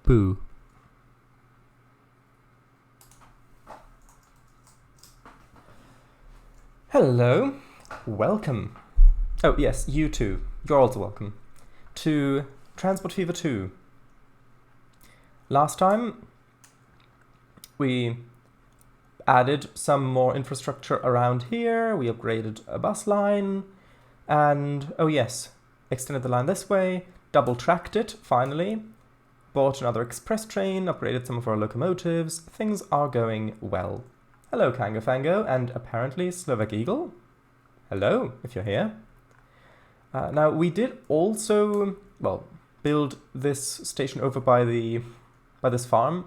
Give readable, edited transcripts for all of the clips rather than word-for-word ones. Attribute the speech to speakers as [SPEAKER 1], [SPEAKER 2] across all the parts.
[SPEAKER 1] Boo. Hello, welcome. Oh yes, you too. You're also welcome to Transport Fever 2. Last time we added some more infrastructure around here. We upgraded a bus line and, oh yes, extended the line this way, double tracked it finally, bought another express train, upgraded some of our locomotives. Things are going well. Hello, Kango Fango, and apparently Slovak Eagle. Hello, if you're here. Now, we did also, well, build this station over by this farm.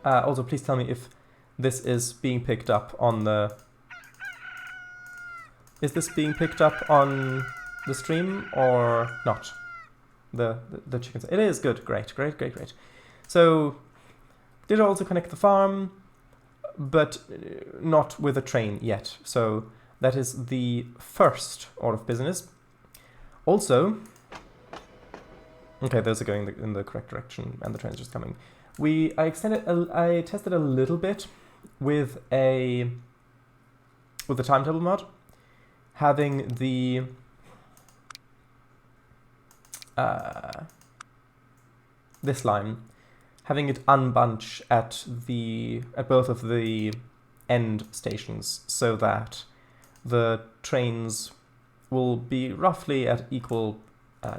[SPEAKER 1] Also, please tell me if this is being picked up on the... Is this being picked up on the stream or not? The chickens. It is good. Great. So, did also connect the farm, but not with a train yet. So that is the first order of business. Also, okay, those are going in the correct direction, and the train's just coming. I tested a little bit with the timetable mod, having the this line, having it unbunch at both of the end stations, so that the trains will be roughly at equal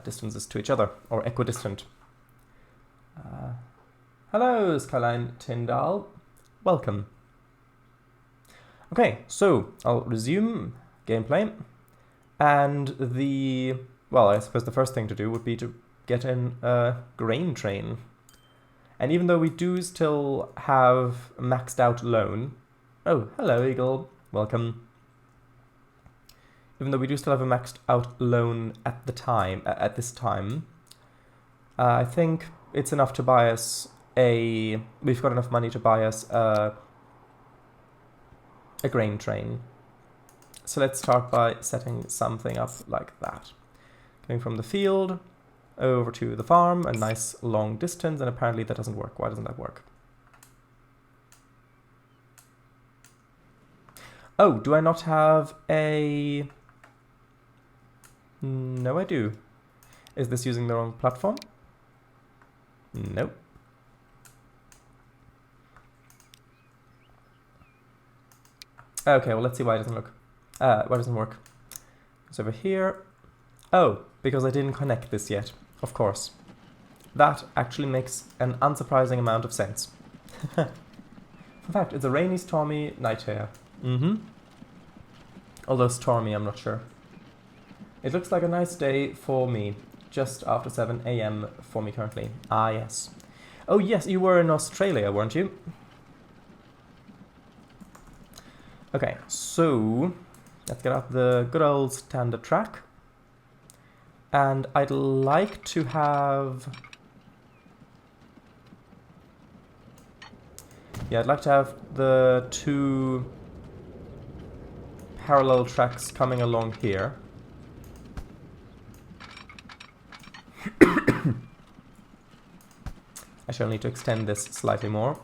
[SPEAKER 1] distances to each other, or equidistant. Hello, Skyline Tyndall. Welcome. Okay, so I'll resume gameplay, and well, I suppose the first thing to do would be to get in a grain train. And even though we do still have maxed out loan... Oh, hello, Eagle. Welcome. Even though we do still have a maxed out loan at this time, I think it's enough to buy us we've got enough money to buy us a grain train. So let's start by setting something up like that. Going from the field over to the farm, a nice long distance, and apparently that doesn't work. Why doesn't that work? Oh, do I not have a... No, I do. Is this using the wrong platform? Nope. Okay, well, let's see why it doesn't work. It's over here. Oh, because I didn't connect this yet. Of course. That actually makes an unsurprising amount of sense. In fact, it's a rainy, stormy night here. Although stormy, I'm not sure. It looks like a nice day for me. Just after 7 AM for me currently. Ah, yes. Oh, yes, you were in Australia, weren't you? Okay, so let's get out the good old standard track. And I'd like to have... Yeah, I'd like to have the two parallel tracks coming along here. I shall need to extend this slightly more.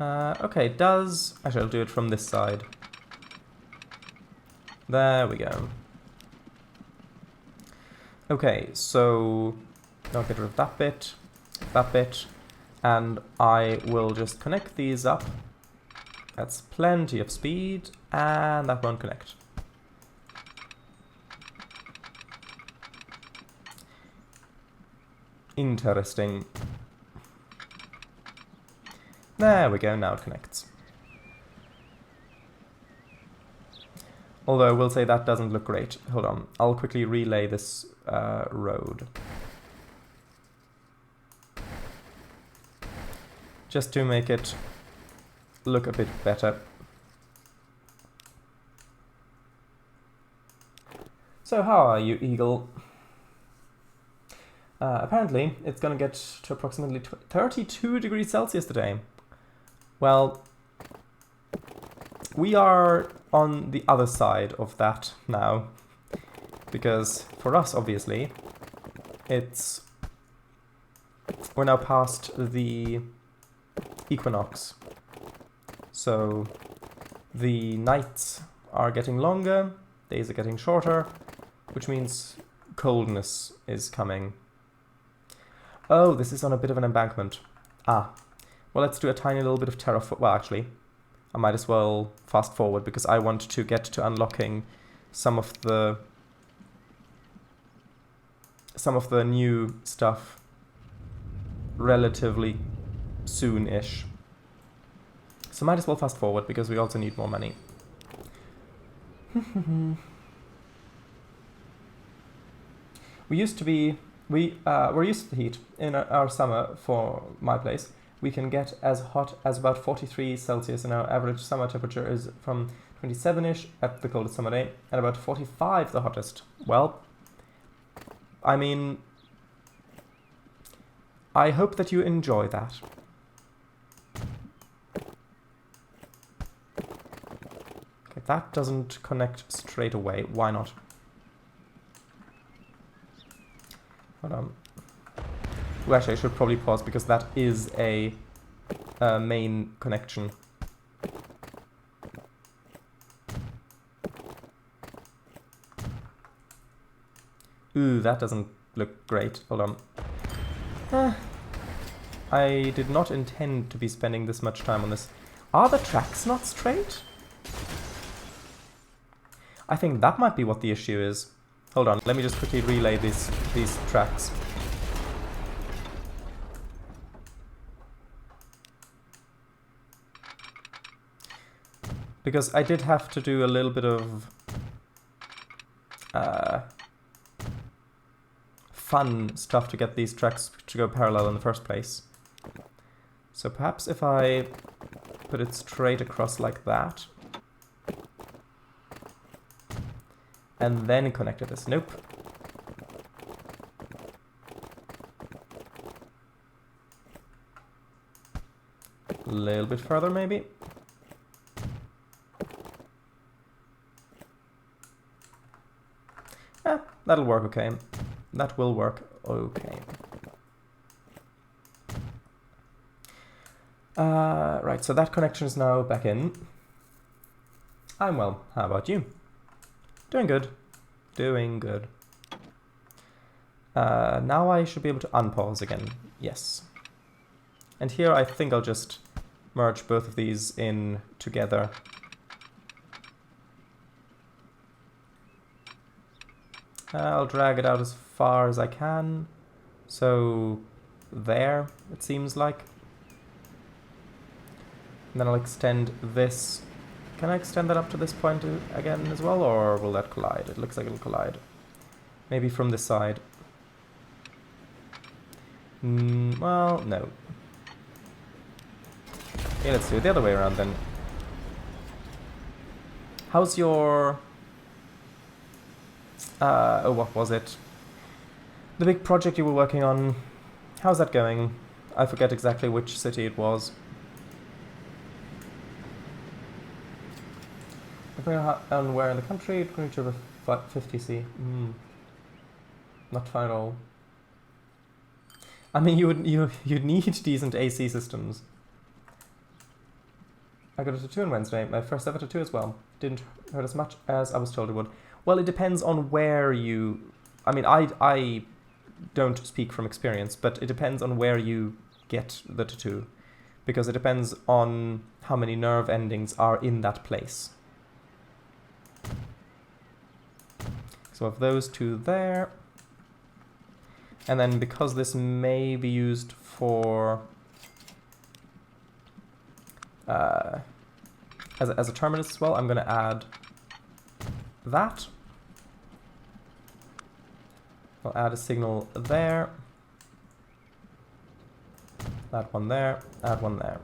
[SPEAKER 1] Okay, I shall do it from this side. There we go. Okay, so I'll get rid of that bit, and I will just connect these up. That's plenty of speed, and that won't connect. Interesting. There we go, now it connects. Although I will say that doesn't look great. Hold on, I'll quickly relay this road. Just to make it look a bit better. So how are you, Eagle? Apparently, it's gonna get to approximately 32 degrees Celsius today. Well, we are on the other side of that now, because for us, obviously, we're now past the equinox. So the nights are getting longer, days are getting shorter, which means coldness is coming. Oh, this is on a bit of an embankment. Ah, well, let's do a tiny little bit of terraform. Well, actually, I might as well fast forward because I want to get to unlocking some of the new stuff relatively soon-ish. So might as well fast forward because we also need more money. We're used to the heat. In our summer, for my place, we can get as hot as about 43 Celsius, and our average summer temperature is from 27-ish at the coldest summer day, and about 45 the hottest. Well, I mean, I hope that you enjoy that. Okay, that doesn't connect straight away. Why not? Hold on. Well, actually, I should probably pause because that is a main connection. Ooh, that doesn't look great. Hold on. I did not intend to be spending this much time on this. Are the tracks not straight? I think that might be what the issue is. Hold on, let me just quickly relay these tracks. Because I did have to do a little bit of fun stuff to get these tracks to go parallel in the first place. So perhaps if I put it straight across like that, and then connected this. Nope. A little bit further, maybe. That'll work okay. That will work okay. Right, so that connection is now back in. I'm well. How about you? Doing good. Doing good. Now I should be able to unpause again. Yes. And here I think I'll just merge both of these in together. I'll drag it out as far as I can. So there, it seems like. And then I'll extend this. Can I extend that up to this point again as well, or will that collide? It looks like it'll collide. Maybe from this side. Well, no. Okay, let's do it the other way around then. How's your... oh, what was it? The big project you were working on. How's that going? I forget exactly which city it was. Depending on where in the country, it can reach over 50C. Not fine at all. I mean, you'd need decent AC systems. I got a tattoo on Wednesday. My first ever tattoo as well. Didn't hurt as much as I was told it would. Well, it depends on where you... I mean, I don't speak from experience, but it depends on where you get the tattoo. Because it depends on how many nerve endings are in that place. So of those two there. And then because this may be used for... as a terminus as well, I'm going to add that. I'll add a signal there. Add one there, add one there.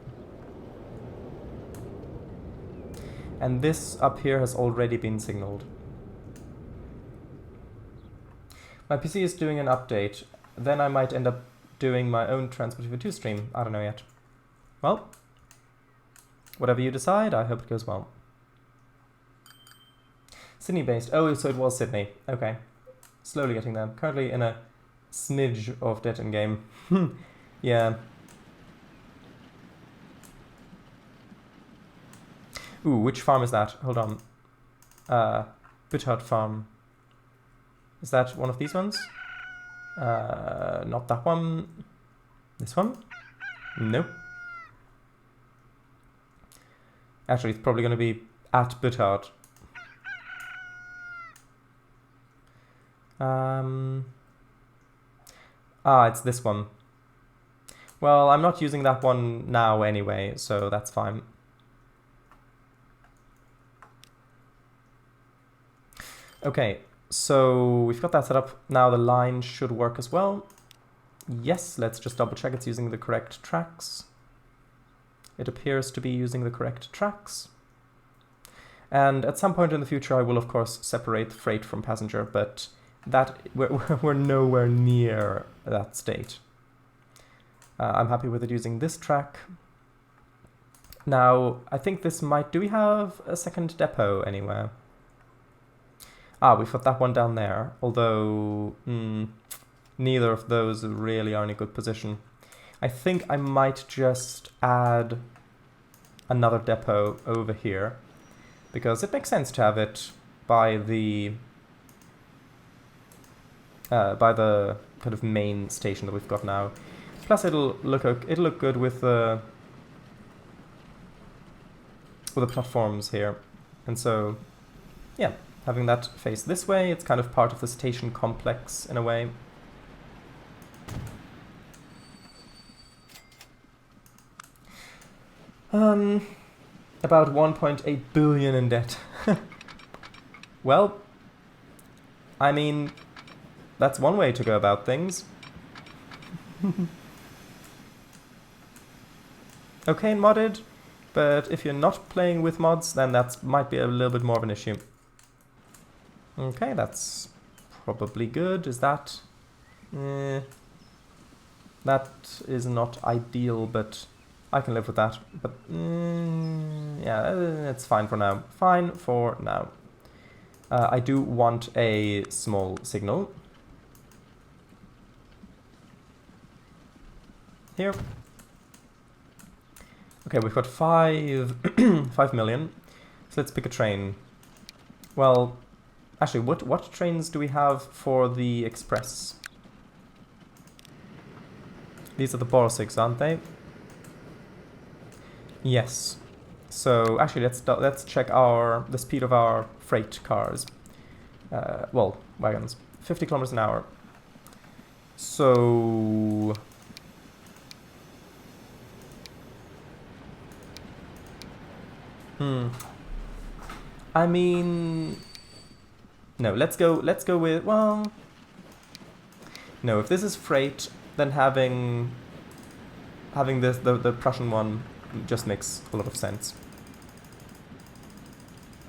[SPEAKER 1] And this up here has already been signaled. My PC is doing an update. Then I might end up doing my own Transport TV 2 stream. I don't know yet. Well, whatever you decide, I hope it goes well. Sydney based. Oh, so it was Sydney. Okay. Slowly getting there. Currently in a smidge of dead in game. Yeah. Ooh, which farm is that? Hold on. Bithard Farm. Is that one of these ones? Not that one. This one? Nope. Actually, it's probably going to be at Bithard. It's this one. Well, I'm not using that one now anyway, so that's fine. Okay, so we've got that set up. Now the line should work as well. Yes, let's just double check it's using the correct tracks. It appears to be using the correct tracks. And at some point in the future, I will, of course, separate freight from passenger, but that we're nowhere near that state. I'm happy with it using this track. Now, I think this might... Do we have a second depot anywhere? We've got that one down there, although neither of those really are in a good position. I think I might just add another depot over here, because it makes sense to have it by the kind of main station that we've got now. Plus, it'll look good with the platforms here, and so yeah, having that face this way, it's kind of part of the station complex in a way. About 1.8 billion in debt. Well, I mean, that's one way to go about things. Okay, modded, but if you're not playing with mods, then that might be a little bit more of an issue. Okay, that's probably good. Is that... that is not ideal, but I can live with that. But yeah, it's fine for now. Fine for now. I do want a small signal. Here. Okay, we've got 5 million. So let's pick a train. Well, actually, what trains do we have for the express? These are the Borosigs, aren't they? Yes. So actually, let's check the speed of our freight cars. Well, wagons. 50 kilometers an hour. So I mean, no. Let's go with, well, no. If this is freight, then having this the Prussian one just makes a lot of sense.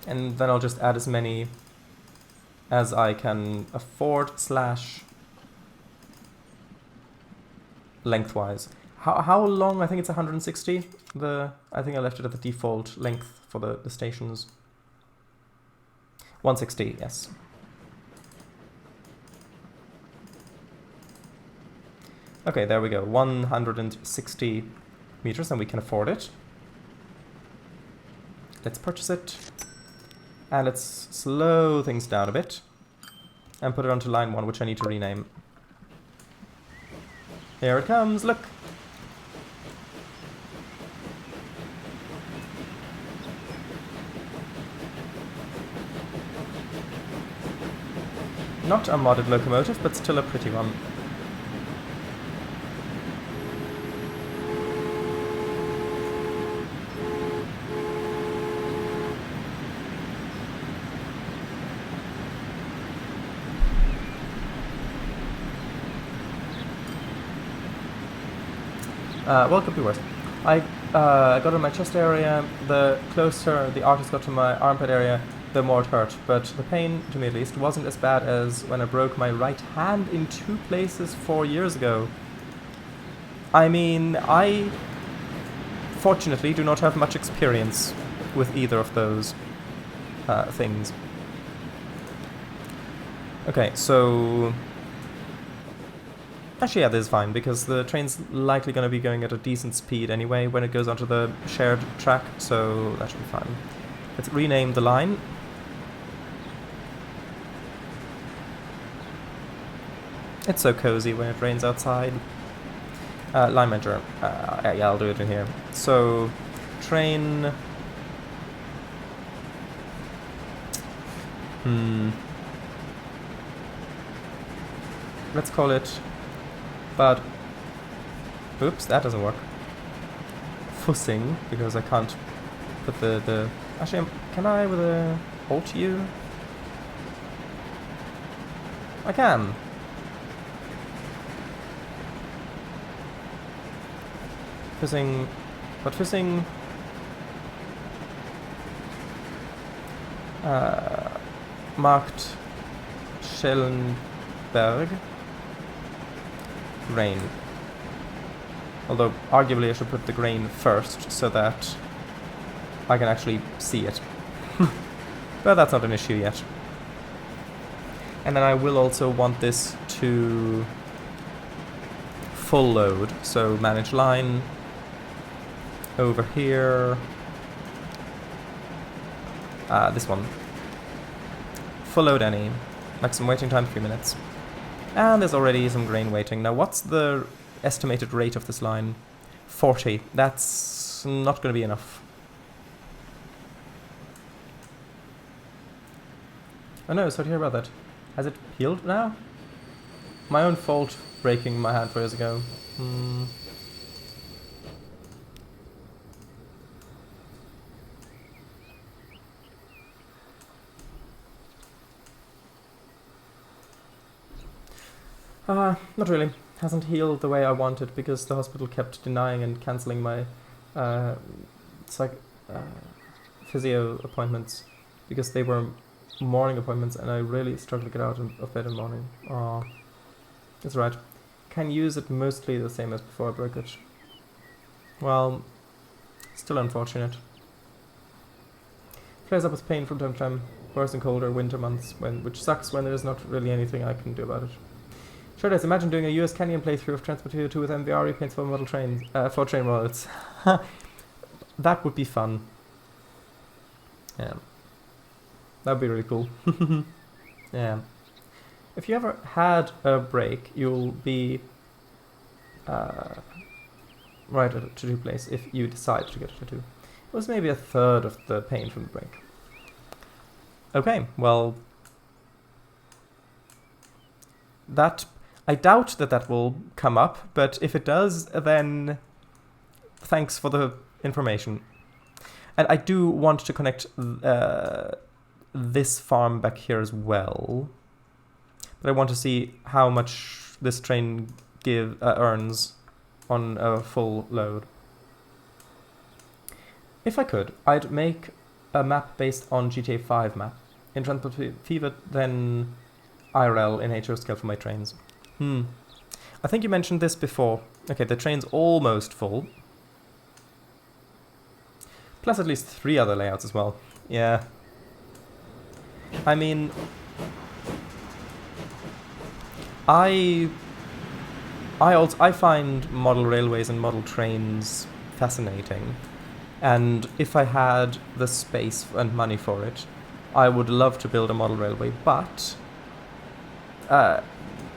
[SPEAKER 1] And then I'll just add as many as I can afford / lengthwise. How long? I think it's 160. I think I left it at the default length for the stations. 160, yes. Okay, there we go. 160 meters, and we can afford it. Let's purchase it. And let's slow things down a bit. And put it onto line 1, which I need to rename. Here it comes, look! Not a modded locomotive, but still a pretty one. Well, it could be worse. I got in my chest area. The closer the artist got to my armpit area, the more it hurt. But the pain, to me at least, wasn't as bad as when I broke my right hand in 2 places 4 years ago. I mean, I fortunately do not have much experience with either of those things. Okay, so... Actually, yeah, this is fine, because the train's likely going to be going at a decent speed anyway when it goes onto the shared track, so that should be fine. Let's rename the line. It's so cozy when it rains outside. Line manager. Yeah, I'll do it in here. So, train... Let's call it... But... Oops, that doesn't work. Fussing, because I can't put the... Actually, can I with a Alt U? I can. Fussing... But Fussing... marked Schellenberg grain. Although, arguably I should put the grain first, so that I can actually see it. But that's not an issue yet. And then I will also want this to full load, so manage line over here. This one. Full load any. Maximum waiting time 3 minutes. And there's already some grain waiting. Now what's the estimated rate of this line? 40. That's not going to be enough. Oh no, sorry to hear about that. Has it healed now? My own fault breaking my hand 4 years ago. Not really. Hasn't healed the way I wanted because the hospital kept denying and cancelling my physio appointments because they were morning appointments and I really struggled to get out of bed in the morning. Oh, that's right. Can use it mostly the same as before I broke it. Well, still unfortunate. Flares up with pain from time to time, worse in colder winter months, which sucks when there's not really anything I can do about it. Sure does. Imagine doing a US Canyon playthrough of Transporter 2 with MVR repaints for model trains, for train models. That would be fun. Yeah. That would be really cool. Yeah. If you ever had a break, you'll be right at a to-do place if you decide to get a tattoo. It was maybe a third of the pain from the break. Okay, well... That... I doubt that will come up, but if it does, then thanks for the information. And I do want to connect this farm back here as well. But I want to see how much this train earns on a full load. If I could, I'd make a map based on GTA 5 map. In Transport Fever, then IRL in HO scale for my trains. I think you mentioned this before. Okay, the train's almost full. Plus at least 3 other layouts as well. Yeah. I mean... I find model railways and model trains fascinating. And if I had the space and money for it, I would love to build a model railway, but...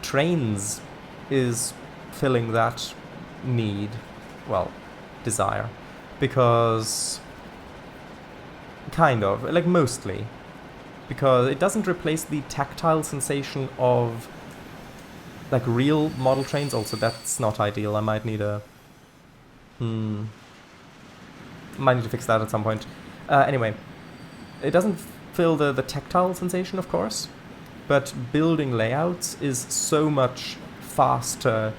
[SPEAKER 1] trains is filling that need, well, desire, because kind of, like mostly, because it doesn't replace the tactile sensation of like real model trains. Also, that's not ideal. I might need a might need to fix that at some point. Anyway, it doesn't fill the tactile sensation, of course. But building layouts is so much faster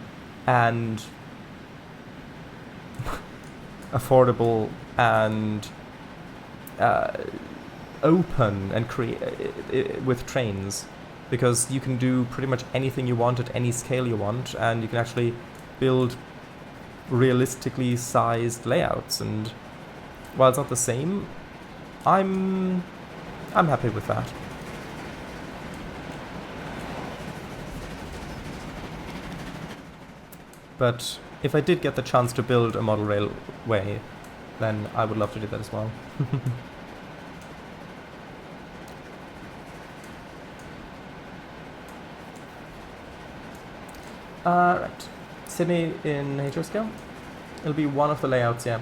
[SPEAKER 1] and affordable and open and with trains, because you can do pretty much anything you want at any scale you want, and you can actually build realistically sized layouts. And while it's not the same, I'm happy with that. But if I did get the chance to build a model railway, then I would love to do that as well. Right. Sydney in HO scale? It'll be one of the layouts, yeah.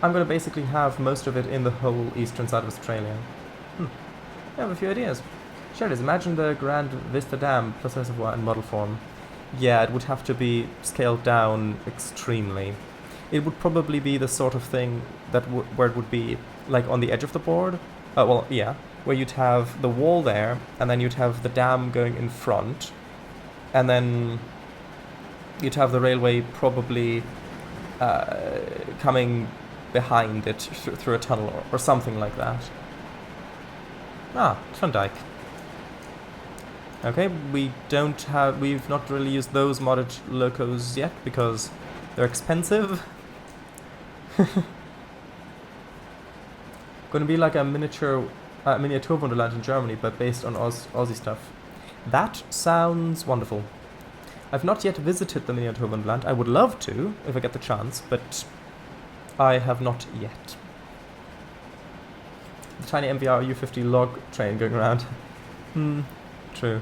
[SPEAKER 1] I'm going to basically have most of it in the whole eastern side of Australia. I have a few ideas. Sure it is. Imagine the Grand Vista Dam plus reservoir in model form. Yeah, it would have to be scaled down extremely. It would probably be the sort of thing that where it would be like on the edge of the board. Well, yeah, where you'd have the wall there, and then you'd have the dam going in front, and then you'd have the railway probably coming behind it through a tunnel or something like that. Ah, Klondike. Okay, we've not really used those modded locos yet because they're expensive. Gonna be like a miniature Wonderland in Germany, but based on Aussie stuff. That sounds wonderful. I've not yet visited the miniature Wonderland. I would love to, if I get the chance, but I have not yet. The tiny MVR U50 log train going around. True.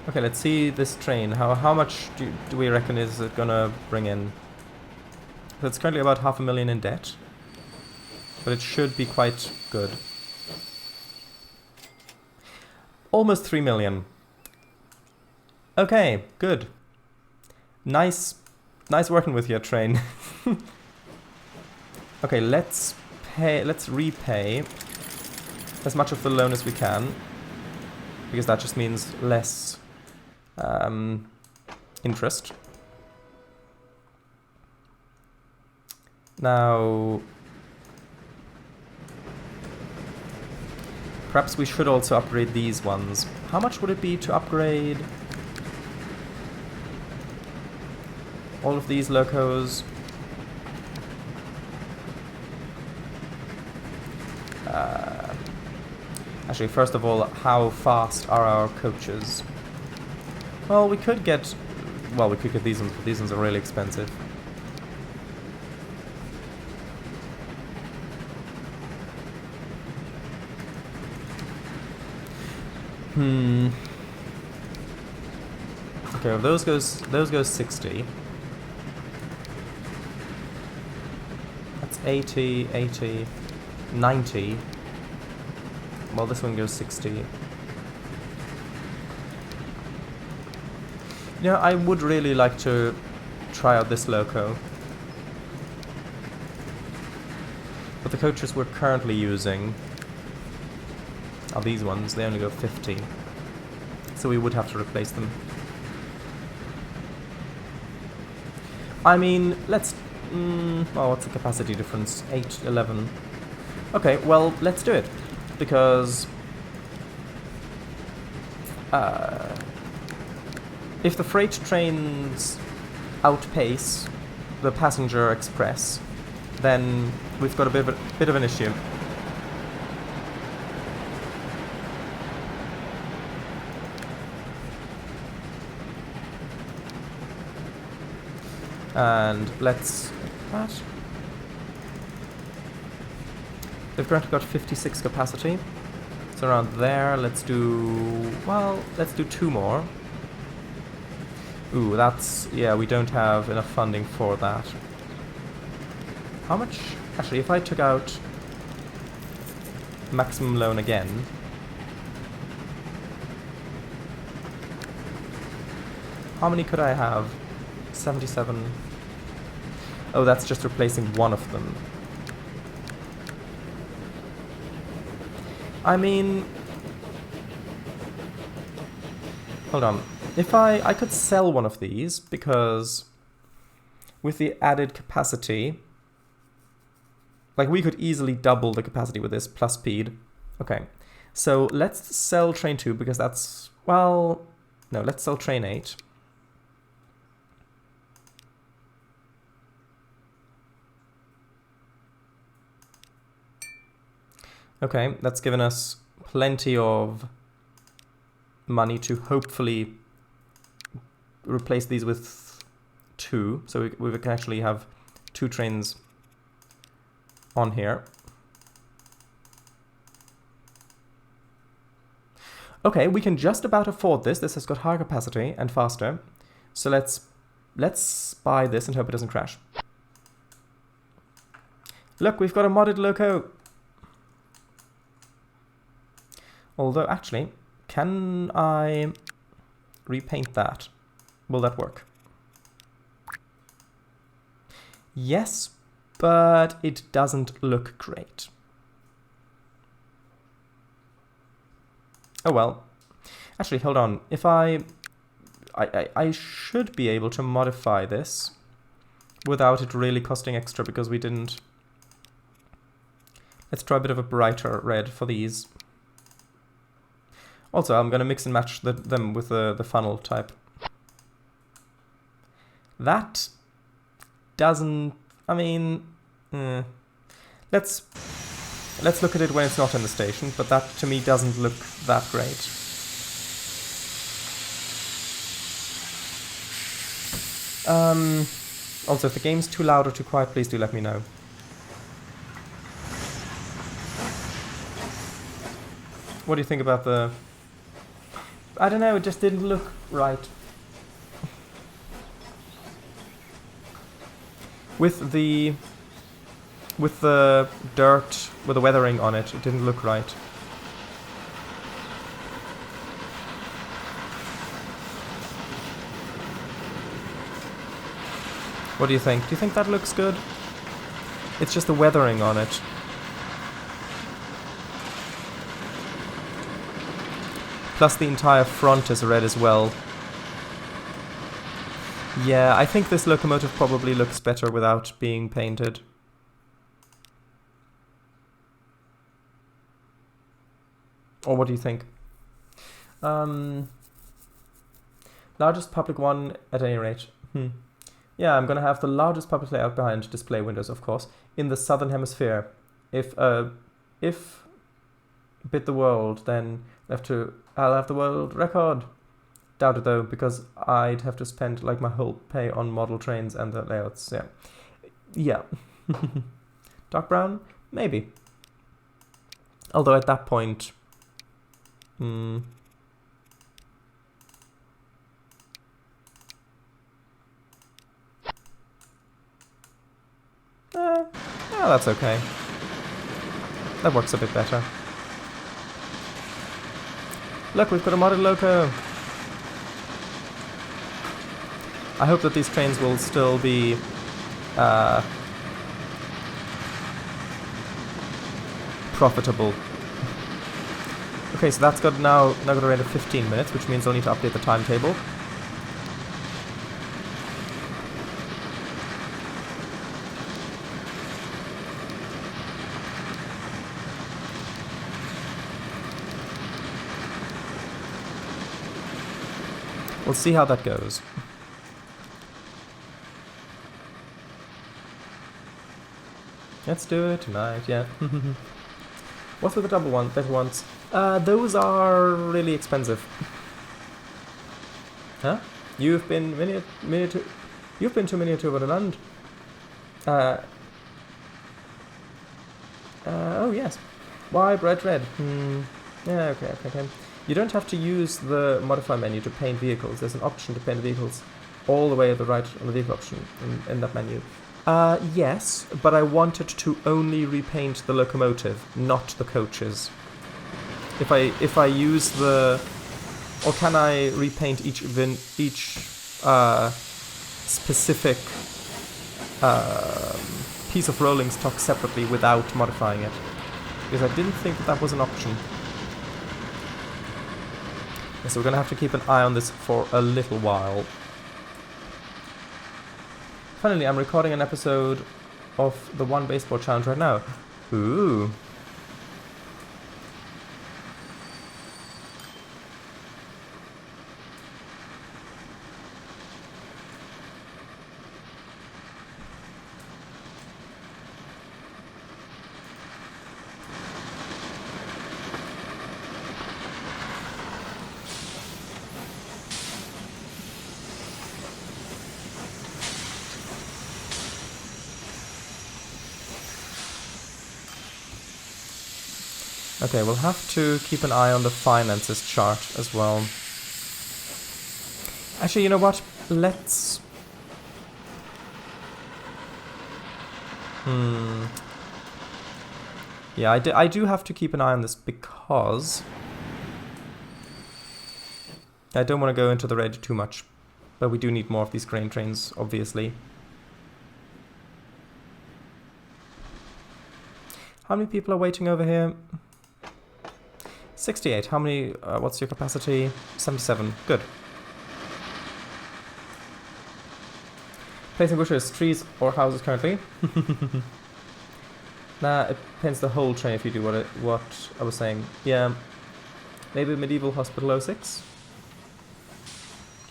[SPEAKER 1] Okay, let's see this train. How much do we reckon is it gonna bring in? So it's currently about 500,000 in debt, but it should be quite good. Almost 3 million. Okay, good. Nice working with your train. Okay, let's repay as much of the loan as we can, because that just means less interest. Now, perhaps we should also upgrade these ones. How much would it be to upgrade all of these locos? Actually, first of all, how fast are our coaches? Well, we could get these ones, but these ones are really expensive. Okay, well, those goes 60. That's 80, 80, 90. Well, this one goes 60. You know, I would really like to try out this loco. But the coaches we're currently using are these ones. They only go 50. So we would have to replace them. I mean, let's... well, what's the capacity difference? 8, 11. Okay, well, let's do it. Because if the freight trains outpace the passenger express, then we've got a bit of an issue. And let's... what? They've currently got 56 capacity. So around there, let's do 2 more. Ooh, that's... yeah, we don't have enough funding for that. How much... actually, if I took out maximum loan again... how many could I have? 77... oh, that's just replacing one of them. I mean... hold on. If I could sell one of these, because with the added capacity, like we could easily double the capacity with this plus speed. Okay, so let's sell train 2 because that's, well, no, let's sell train 8. Okay, that's given us plenty of money to hopefully replace these with 2. So we can actually have 2 trains on here. Okay, we can just about afford this. This has got higher capacity and faster. So let's buy this and hope it doesn't crash. Look, we've got a modded loco. Although, actually, can I repaint that? Will that work? Yes, but it doesn't look great. Oh well. Actually, hold on. If I should be able to modify this without it really costing extra because we didn't. Let's try a bit of a brighter red for these. Also, I'm going to mix and match them with the funnel type. That doesn't... I mean... Let's look at it when it's not in the station, but that to me doesn't look that great. Also, if the game's too loud or too quiet, please do let me know. What do you think about the... I don't know, it just didn't look right. With the dirt, with the weathering on it, it didn't look right. What do you think? Do you think that looks good? It's just the weathering on it. Plus the entire front is red as well. Yeah, I think this locomotive probably looks better without being painted. Or what do you think? Largest public one at any rate. Yeah, I'm gonna have the largest public layout behind display windows, of course, in the southern hemisphere. If bit the world, then I'll have the world record. Doubt it though, because I'd have to spend like my whole pay on model trains and the layouts. Yeah. Dark brown? Maybe. Although at that point... yeah, that's okay. That works a bit better. Look, we've got a modded loco. I hope that these trains will still be profitable. Okay, so that's got now got a rate of 15 minutes, which means I'll need to update the timetable. We'll see how that goes. Let's do it tonight, yeah. What's with the double one? Better ones? Those are really expensive. Huh? You've been to Miniature Wonderland. Oh yes. Why bright red? Yeah, okay. You don't have to use the modify menu to paint vehicles. There's an option to paint vehicles all the way at the right on the vehicle option in that menu. Yes, but I wanted to only repaint the locomotive, not the coaches. If I use the... Or can I repaint each specific piece of rolling stock separately without modifying it? Because I didn't think that was an option. So we're going to have to keep an eye on this for a little while. Finally, I'm recording an episode of the One Baseball Challenge right now. Ooh. Okay, we'll have to keep an eye on the finances chart as well. Actually, you know what? Let's... Yeah, I do have to keep an eye on this because I don't want to go into the red too much. But we do need more of these grain trains, obviously. How many people are waiting over here? 68. How many... what's your capacity? 77. Good. Placing bushes, trees, or houses currently. Nah, it paints the whole train if you do what I was saying. Yeah. Maybe Medieval Hospital 06?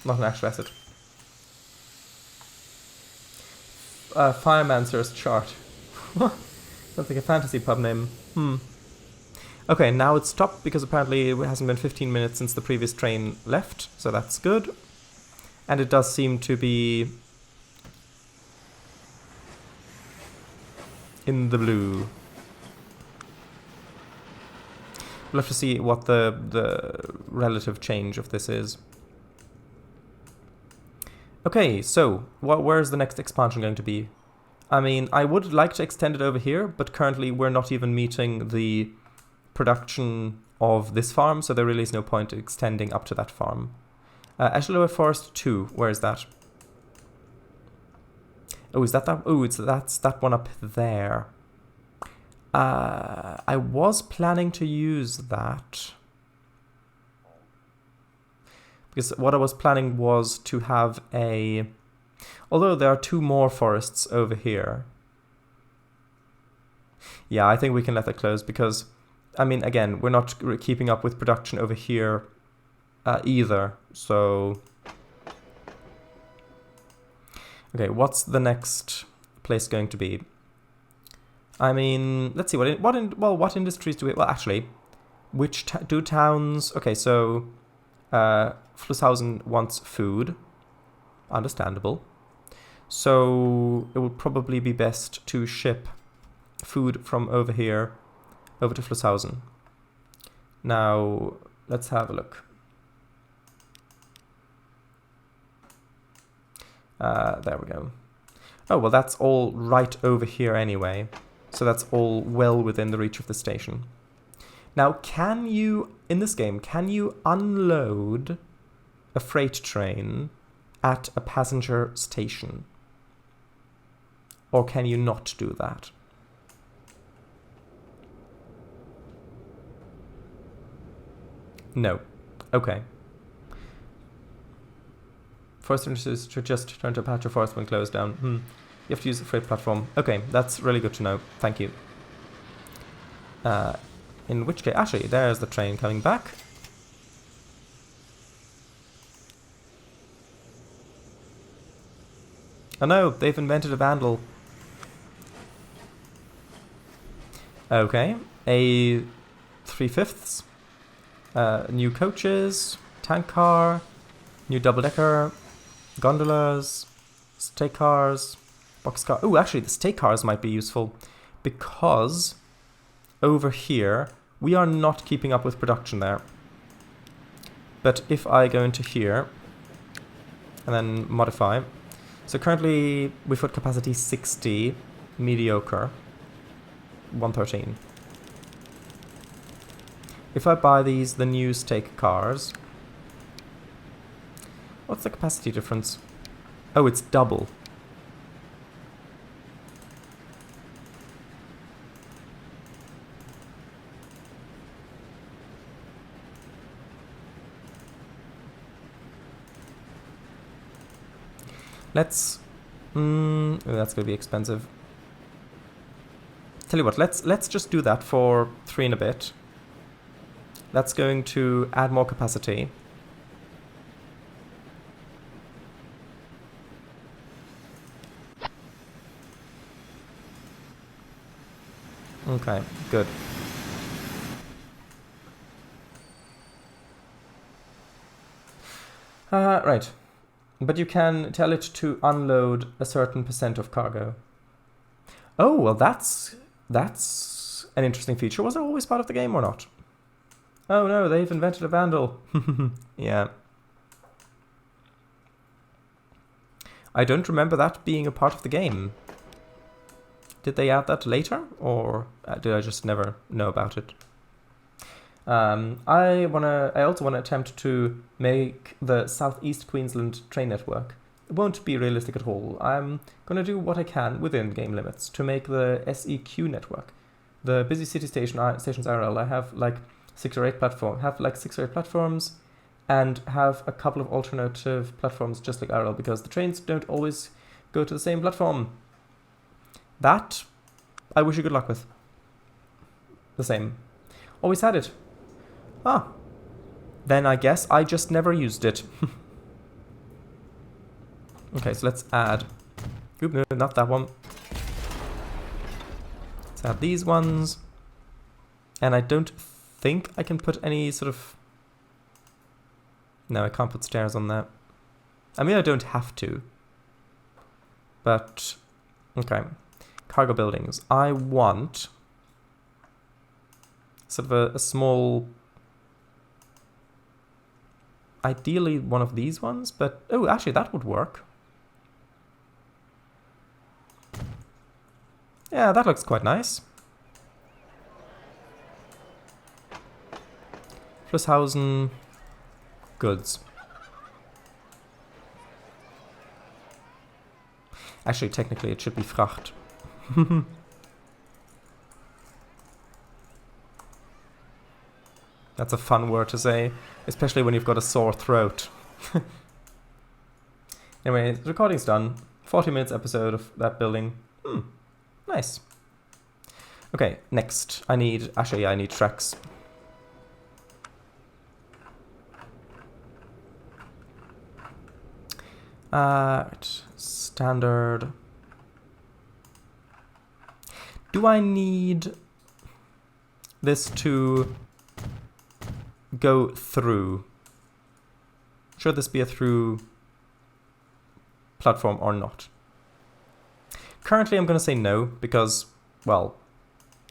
[SPEAKER 1] Not an actual asset. Firemancer's chart. Sounds like a fantasy pub name. Okay, now it's stopped because apparently it hasn't been 15 minutes since the previous train left, so that's good. And it does seem to be in the blue. We'll have to see what the relative change of this is. Okay, so where's the next expansion going to be? I mean, I would like to extend it over here, but currently we're not even meeting the production of this farm, so there really is no point extending up to that farm. Ashlower Forest 2, where is that? Oh, is that? Oh, that's that one up there. I was planning to use that. Because what I was planning was to have a... Although there are 2 more forests over here. Yeah, I think we can let that close because, I mean, again, we're not keeping up with production over here either, so... Okay, what's the next place going to be? I mean, let's see, what industries do we... Well, actually, which do towns... Okay, so... Flusshausen wants food. Understandable. So it would probably be best to ship food from over here over to Flusshausen. Now, let's have a look. There we go. Oh, well, that's all right over here anyway. So that's all well within the reach of the station. Now, can you, in this game, can you unload a freight train at a passenger station? Or can you not do that? No. Okay. Forest industries should just turn to a patch of forest when closed down. You have to use a freight platform. Okay, that's really good to know. Thank you. In which case, actually, there's the train coming back. Oh no, they've invented a vandal. Okay, a 3/5, new coaches, tank car, new double-decker, gondolas, stake cars, boxcar. Oh, actually, the stake cars might be useful because over here we are not keeping up with production there. But if I go into here and then modify, so currently we've got capacity 60, mediocre, 113. If I buy the new stake cars, what's the capacity difference? Oh, it's double. Let's... that's gonna be expensive. Tell you what, let's just do that for 3 and a bit. That's going to add more capacity. Okay, good. Right. But you can tell it to unload a certain % of cargo. Oh, well that's an interesting feature. Was it always part of the game or not? Oh no, they've invented a vandal. Yeah. I don't remember that being a part of the game. Did they add that later, or did I just never know about it? I also wanna attempt to make the Southeast Queensland train network. It won't be realistic at all. I'm gonna do what I can within game limits to make the SEQ network, the busy city stations IRL. I have like 6 or 8 platforms, and have a couple of alternative platforms just like IRL, because the trains don't always go to the same platform. That I wish you good luck with. The same. Always had it. Ah. Then I guess I just never used it. Okay, so let's add... Oop, no, not that one. Let's add these ones. And I don't think I can put any sort of... No, I can't put stairs on that. I mean, I don't have to. But... Okay. Cargo buildings. I want... sort of a small... Ideally one of these ones, but... Oh, actually, that would work. Yeah, that looks quite nice. Flusshausen goods. Actually, technically, it should be Fracht. That's a fun word to say, especially when you've got a sore throat. Anyway, the recording's done. 40 minutes episode of that building. Nice. Okay, next. I need tracks. Standard. Do I need this to go through? Should this be a through platform or not? Currently I'm going to say no, because, well,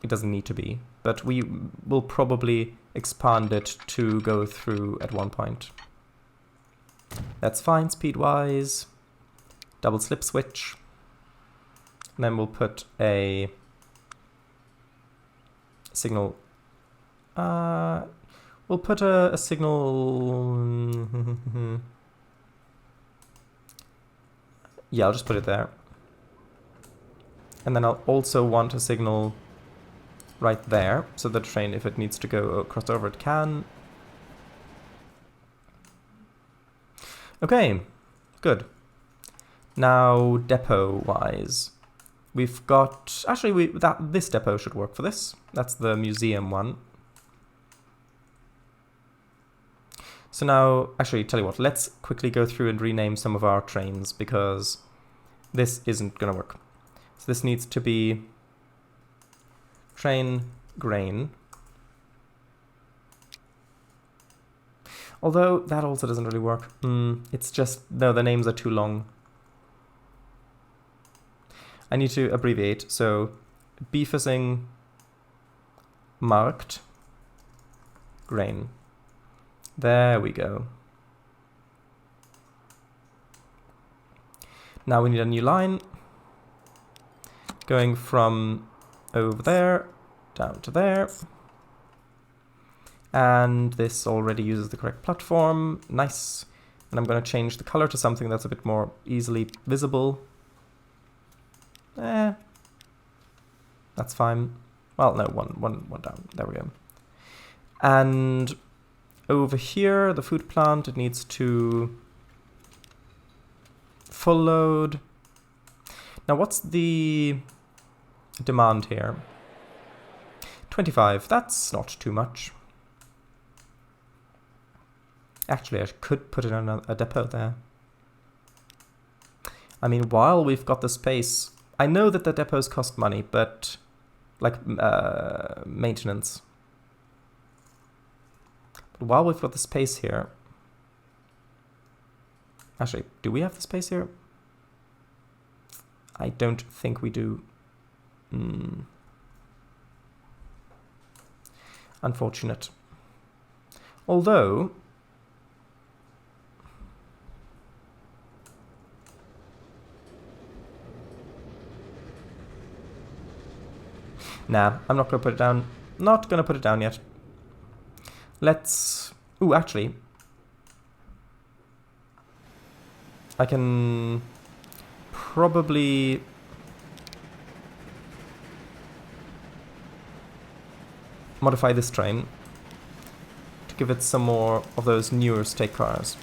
[SPEAKER 1] it doesn't need to be, but we will probably expand it to go through at one point. That's fine speed-wise. Double slip switch. And then we'll put a signal. We'll put a signal. Yeah, I'll just put it there. And then I'll also want a signal right there, so the train, if it needs to go across over, it can. Okay, good. Now, depot-wise, we've got... Actually, this depot should work for this. That's the museum one. So now, actually, tell you what, let's quickly go through and rename some of our trains, because this isn't going to work. So this needs to be train grain. Although that also doesn't really work. It's just, no, the names are too long. I need to abbreviate. So Befässing Markt grain. There we go. Now we need a new line. Going from over there down to there. And this already uses the correct platform. Nice. And I'm going to change the color to something that's a bit more easily visible. That's fine. Well, no, one down. There we go. And over here, the food plant, it needs to full load. Now, what's the demand here? 25. That's not too much. Actually, I could put it on a depot there. I mean, while we've got the space, I know that the depots cost money, but like maintenance. But while we've got the space here, actually, do we have the space here? I don't think we do. Unfortunate. Although... Nah, I'm not going to put it down. Not going to put it down yet. Let's... Ooh, actually... I can probably... modify this train to give it some more of those newer state cars.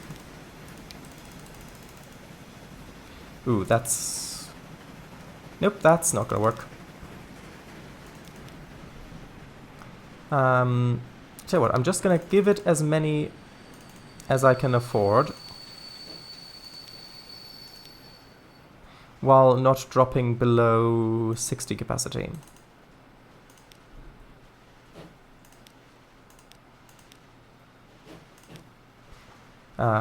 [SPEAKER 1] Ooh, that's... Nope, that's not gonna work. Tell you what, I'm just gonna give it as many as I can afford, while not dropping below 60 capacity.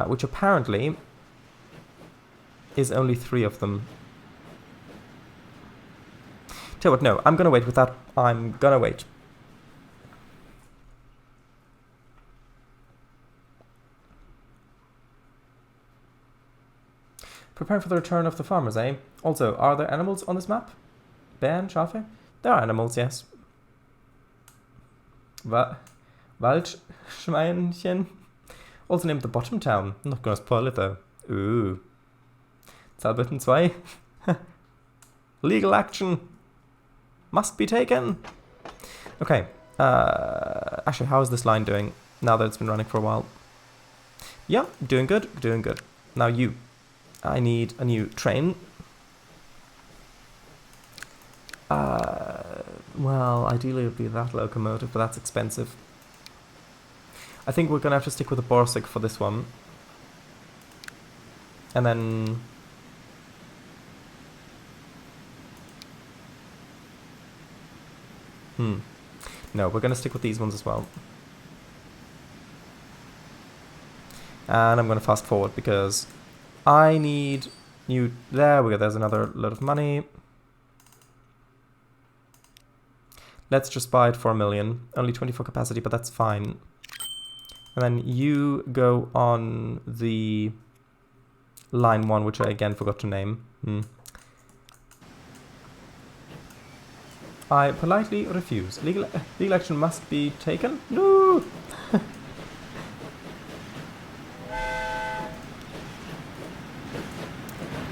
[SPEAKER 1] Which apparently is only 3 of them. Tell you what, no, I'm gonna wait with that. I'm gonna wait. Preparing for the return of the farmers, eh? Also, are there animals on this map? Bären, Schafe? There are animals, yes. Waldschweinchen? Also named the bottom town. I'm not gonna spoil it though. Ooh. Zahlbütten 2. Legal action. Must be taken. Okay. Actually, how is this line doing now that it's been running for a while? Yeah, doing good, doing good. Now you. I need a new train. Well, ideally it would be that locomotive, but that's expensive. I think we're going to have to stick with the Borsig for this one. And then... No, we're going to stick with these ones as well. And I'm going to fast forward because I need new... There we go, there's another load of money. Let's just buy it for 1 million. Only 24 capacity, but that's fine. And then you go on the line 1, which I again forgot to name. I politely refuse. Legal action must be taken? No!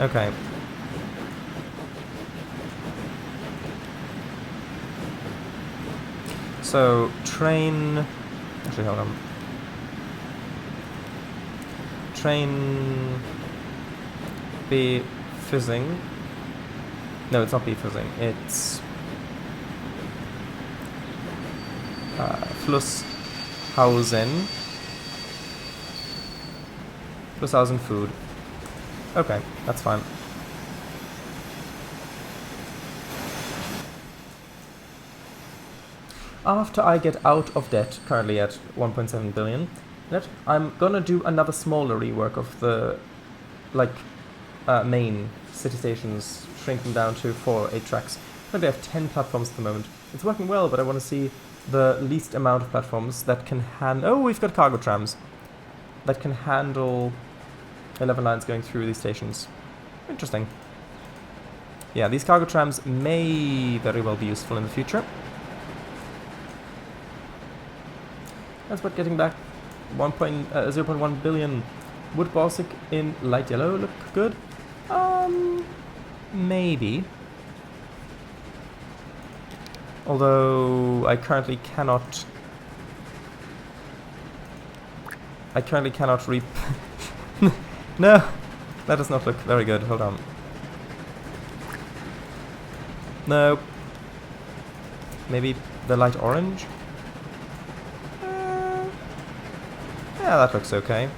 [SPEAKER 1] Okay. So, train... Actually, hold on. Train... B fizzing. No, it's not B fizzing. It's... Flusshausen. Flusshausen food. Okay, that's fine. After I get out of debt, currently at 1.7 billion, I'm gonna do another smaller rework of the, main city stations, shrink them down to 4 8 tracks. Currently I have 10 platforms at the moment. It's working well, but I want to see the least amount of platforms that can handle... Oh, we've got cargo trams that can handle 11 lines going through these stations. Interesting. Yeah, these cargo trams may very well be useful in the future. That's what getting back 0.1 billion. Would Borsig in light yellow look good? Maybe. Although I currently cannot reap. No, that does not look very good. Hold on. No. Maybe the light orange? Yeah, that looks okay.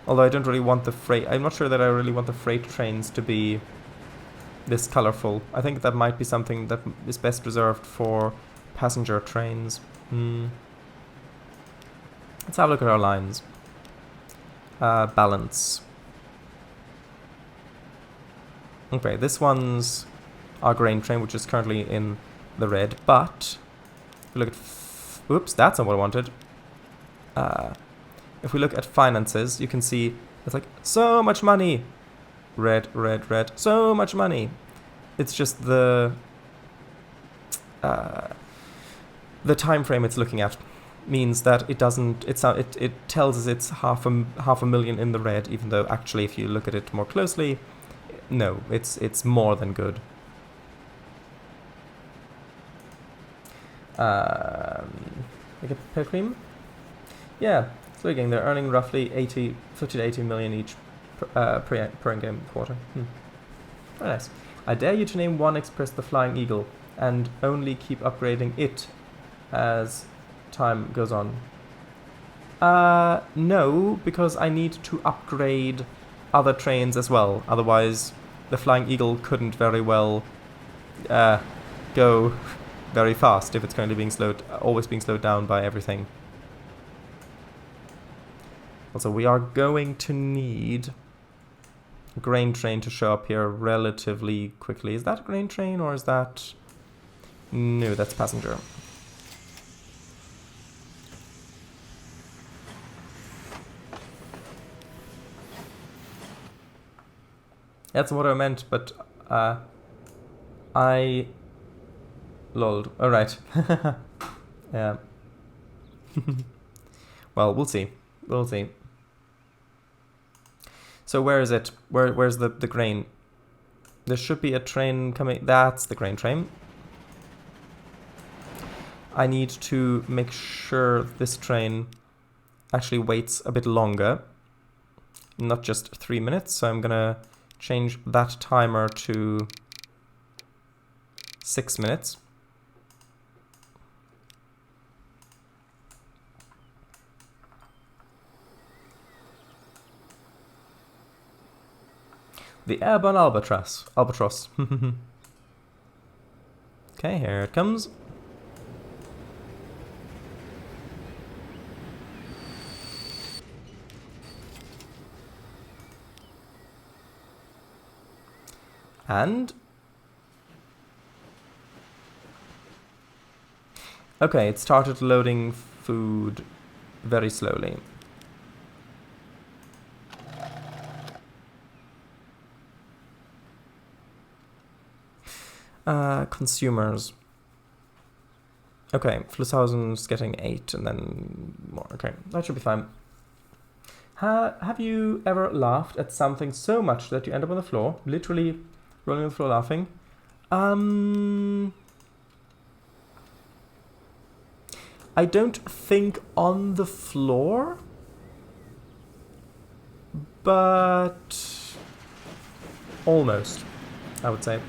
[SPEAKER 1] Although I don't really want the freight... I'm not sure that I really want the freight trains to be this colorful. I think that might be something that is best reserved for passenger trains. Let's have a look at our lines. Balance. Okay, this one's our grain train, which is currently in the red, but if we look at... Oops, that's not what I wanted. If we look at finances, you can see it's like, so much money! Red, red, red, so much money! It's just the time frame it's looking at means that it doesn't, it tells us it's half a million in the red, even though actually if you look at it more closely, no, it's more than good. Like a pear cream? Yeah, so again, they're earning roughly 50 to 80 million each per in-game quarter. Very nice. I dare you to name one Express the Flying Eagle, and only keep upgrading it as time goes on. No, because I need to upgrade other trains as well. Otherwise, the Flying Eagle couldn't very well go very fast if it's currently always being slowed down by everything. Also, we are going to need a grain train to show up here relatively quickly. Is that a grain train or is that... No, that's passenger. That's what I meant, but I lolled. Oh, right. Yeah. Well, we'll see. We'll see. So where is it? Where's the grain? There should be a train coming. That's the grain train. I need to make sure this train actually waits a bit longer. Not just 3 minutes. So I'm gonna change that timer to 6 minutes. The airborne albatross. Okay, here it comes. And... okay, it started loading food very slowly. Consumers. Okay, Flusshausen's getting 8 and then more. Okay, that should be fine. Have you ever laughed at something so much that you end up on the floor? Literally rolling on the floor laughing? I don't think on the floor, but almost, I would say.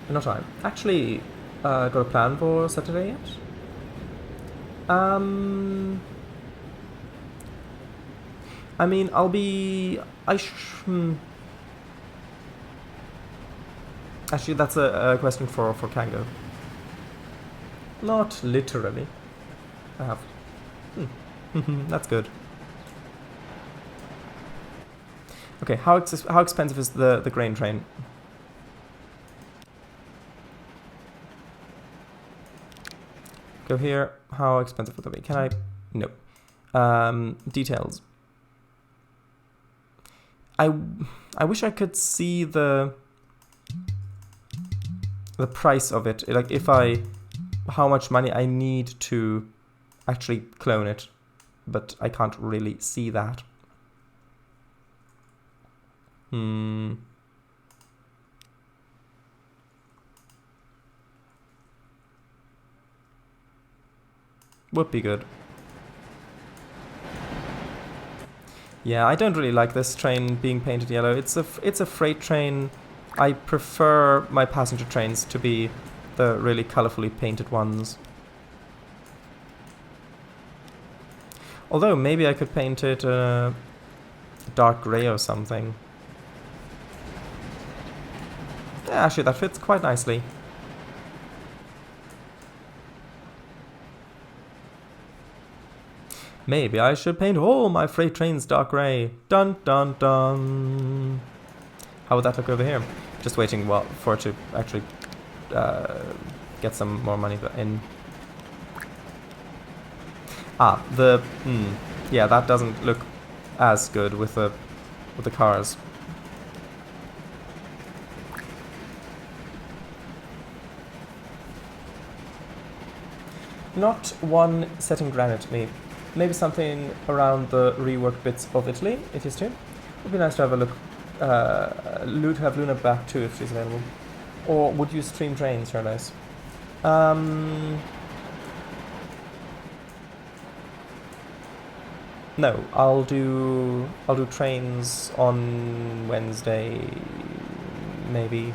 [SPEAKER 1] Not time. Actually, got a plan for Saturday yet? I mean, I'll be... Actually, that's a question for Kango. Not literally. I have. That's good. Okay, how expensive is the grain train? Go here. How expensive would that be? Can I? No. Details. I wish I could see the price of it. Like how much money I need to actually clone it, but I can't really see that. Would be good. Yeah, I don't really like this train being painted yellow. It's a freight train. I prefer my passenger trains to be the really colorfully painted ones. Although maybe I could paint it dark gray or something. Yeah, actually that fits quite nicely. Maybe I should paint all my freight trains dark grey. Dun dun dun. How would that look over here? Just waiting for it to actually get some more money in. Yeah, that doesn't look as good with the cars. Not one set in granite, maybe something around the reworked bits of Italy. It is too. Would be nice to have a look. Have Luna back too if she's available. Or would you stream trains, Paradise? No, I'll do trains on Wednesday, maybe.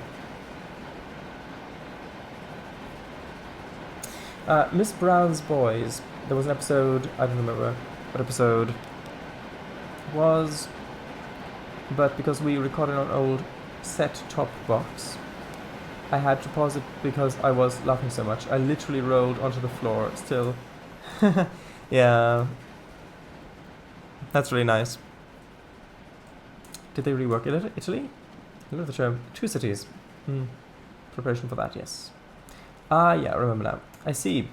[SPEAKER 1] Miss Brown's Boys. There was an episode, I don't remember what episode it was, but because we recorded on an old set-top box, I had to pause it because I was laughing so much. I literally rolled onto the floor still. Yeah. That's really nice. Did they rework Italy? I love the term. 2 cities. Preparation for that, yes. Yeah, I remember now. I see.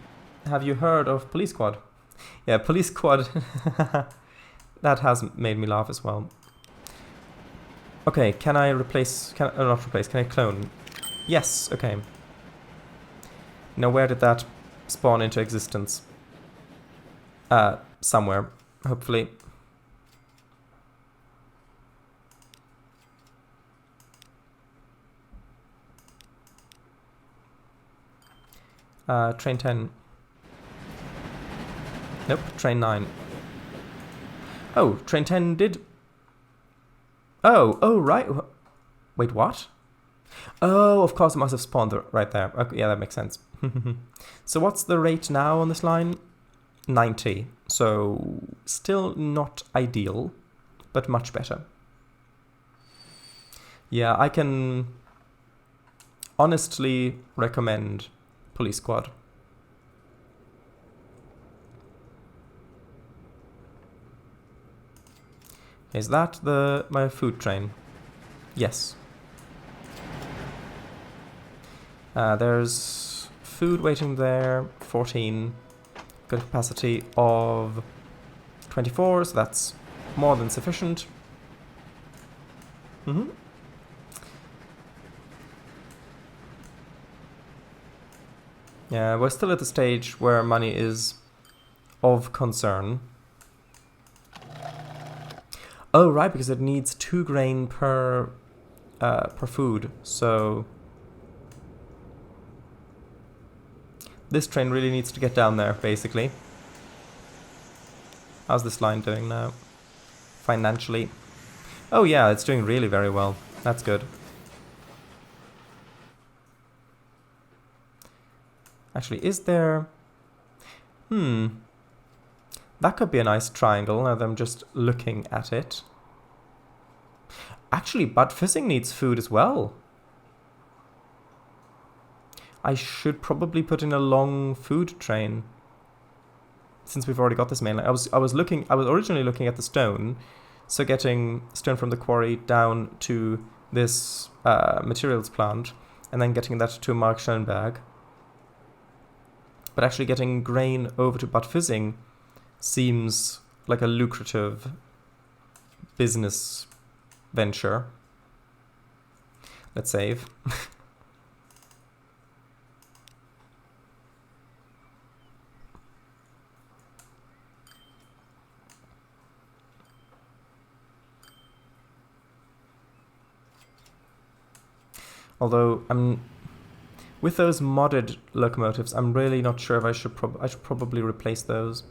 [SPEAKER 1] Have you heard of Police Squad? Yeah, Police Squad. That has made me laugh as well. Okay, can I replace... Can I clone? Yes, okay. Now where did that spawn into existence? Somewhere, hopefully. Train 10. Nope, train 9. Oh, train 10 did... Oh, right. Wait, what? Oh, of course it must have spawned right there. Okay, yeah, that makes sense. So what's the rate now on this line? 90. So still not ideal, but much better. Yeah, I can honestly recommend Police Squad. Is that my food train? Yes. There's food waiting there, 14. Good capacity of 24, so that's more than sufficient. Yeah, we're still at the stage where money is of concern. Oh, right, because it needs 2 grain per food, so... This train really needs to get down there, basically. How's this line doing now? Financially? Oh yeah, it's doing really very well. That's good. Actually, is there... That could be a nice triangle, now that I'm just looking at it. Actually, Bud Fissing needs food as well. I should probably put in a long food train, since we've already got this main line. I was originally looking at the stone, so getting stone from the quarry down to this materials plant, and then getting that to Mark Schoenberg. But actually getting grain over to Bad Fizzing seems like a lucrative business venture. Let's save. Although with those modded locomotives, I'm really not sure if I should probably replace those,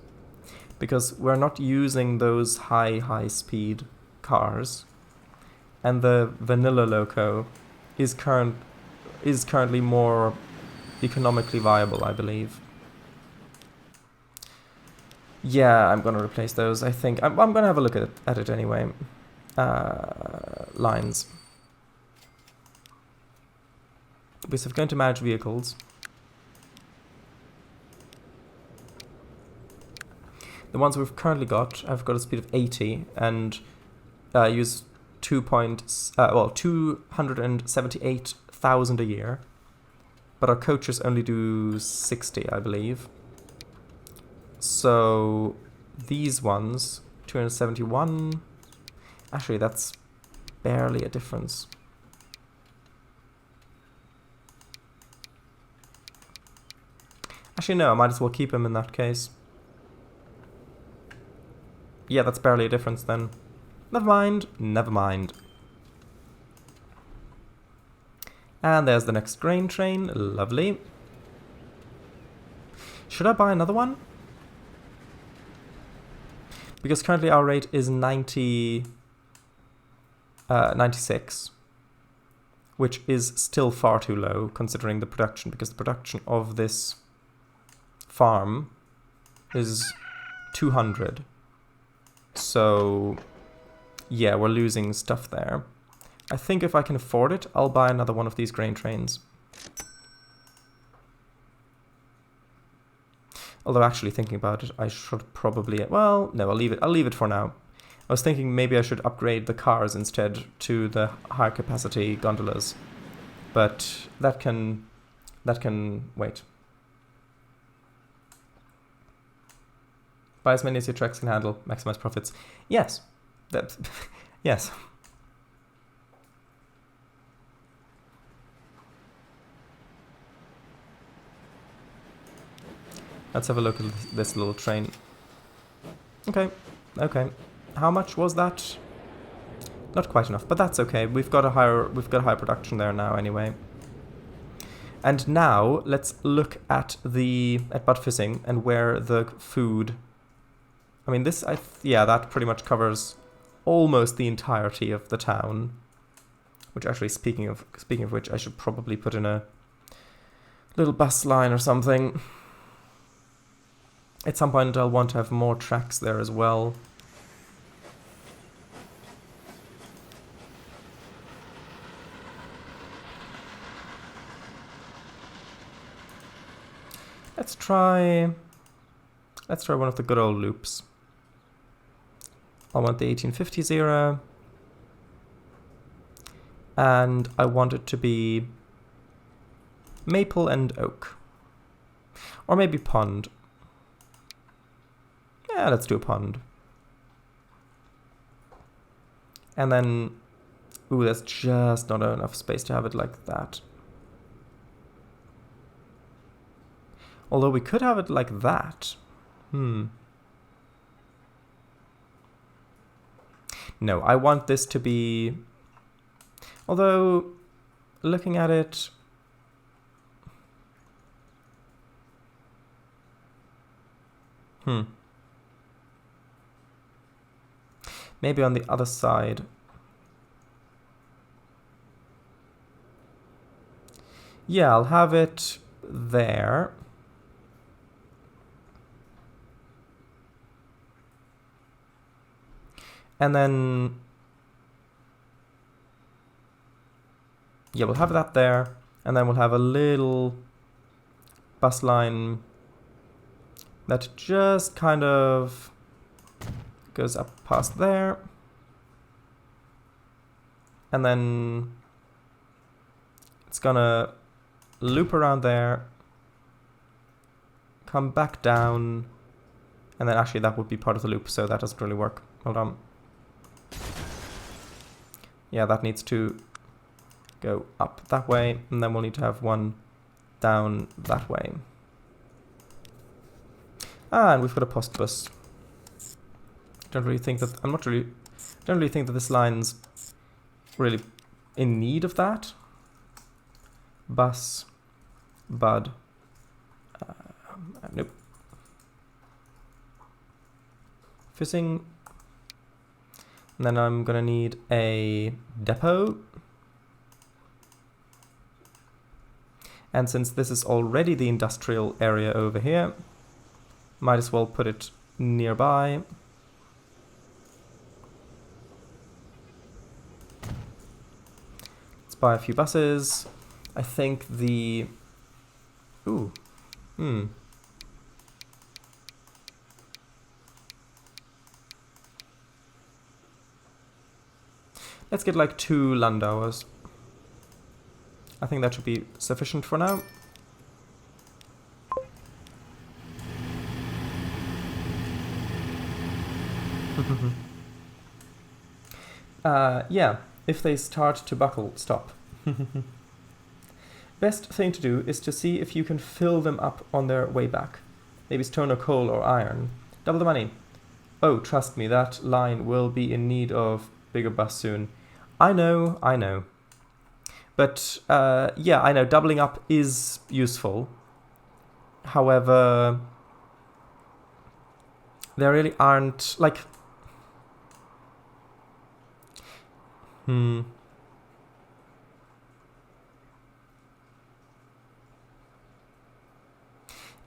[SPEAKER 1] because we're not using those high speed cars, and the vanilla loco is currently more economically viable, I believe. Yeah, I'm gonna replace those. I think I'm gonna have a look at it anyway. Lines. Because if we're going to manage vehicles, the ones we've currently got, I've got a speed of 80 and use 278,000 a year, but our coaches only do 60, I believe. So these ones, 271. Actually, that's barely a difference. Actually, no, I might as well keep him in that case. Yeah, that's barely a difference then. Never mind, never mind. And there's the next grain train, lovely. Should I buy another one? Because currently our rate is 96, which is still far too low considering the production, because the production of this farm is 200. So yeah, we're losing stuff there. I think if I can afford it, I'll buy another one of these grain trains. Although actually thinking about it, I should probably, well, no, I'll leave it for now. I was thinking maybe I should upgrade the cars instead to the higher capacity gondolas. But that can wait. Buy as many as your trucks can handle, maximize profits. Yes. Yes. Let's have a look at this little train. Okay. How much was that? Not quite enough, but that's okay. We've got a higher production there now anyway. And now let's look at Bud Fissing and where the food. I mean, that pretty much covers almost the entirety of the town. Which actually, speaking of which, I should probably put in a little bus line or something. At some point, I'll want to have more tracks there as well. Let's try one of the good old loops. I want the 1850s era. And I want it to be maple and oak. Or maybe pond. Yeah, let's do a pond. And then, ooh, there's just not enough space to have it like that. Although we could have it like that. No, I want this to be... Although, looking at it... Maybe on the other side. Yeah, I'll have it there. And then... Yeah, we'll have that there. And then we'll have a little bus line that just kind of goes up past there. And then it's gonna loop around there, come back down, and then actually that would be part of the loop, so that doesn't really work. Hold on. Yeah, that needs to go up that way, and then we'll need to have one down that way. And we've got a post bus. Don't really think that this line's really in need of that. Bus, Bud. Nope. Fissing. And then I'm gonna need a depot. And since this is already the industrial area over here, might as well put it nearby. Let's buy a few buses. I think the... Ooh. Let's get like 2 Landauers. I think that should be sufficient for now. Yeah, if they start to buckle, stop. Best thing to do is to see if you can fill them up on their way back. Maybe stone or coal or iron. Double the money. Oh, trust me, that line will be in need of bigger bus soon. I know. But, yeah, I know, doubling up is useful. However, there really aren't, like...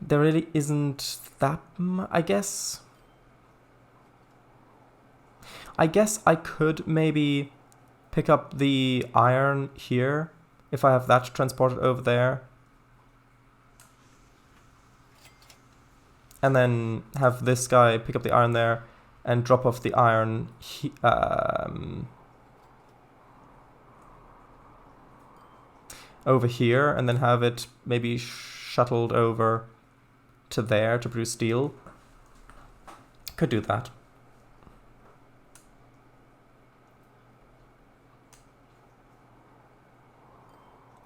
[SPEAKER 1] There really isn't that I guess. I guess I could maybe pick up the iron here if I have that transported over there. And then have this guy pick up the iron there and drop off the iron over here, and then have it maybe shuttled over to there to produce steel. Could do that.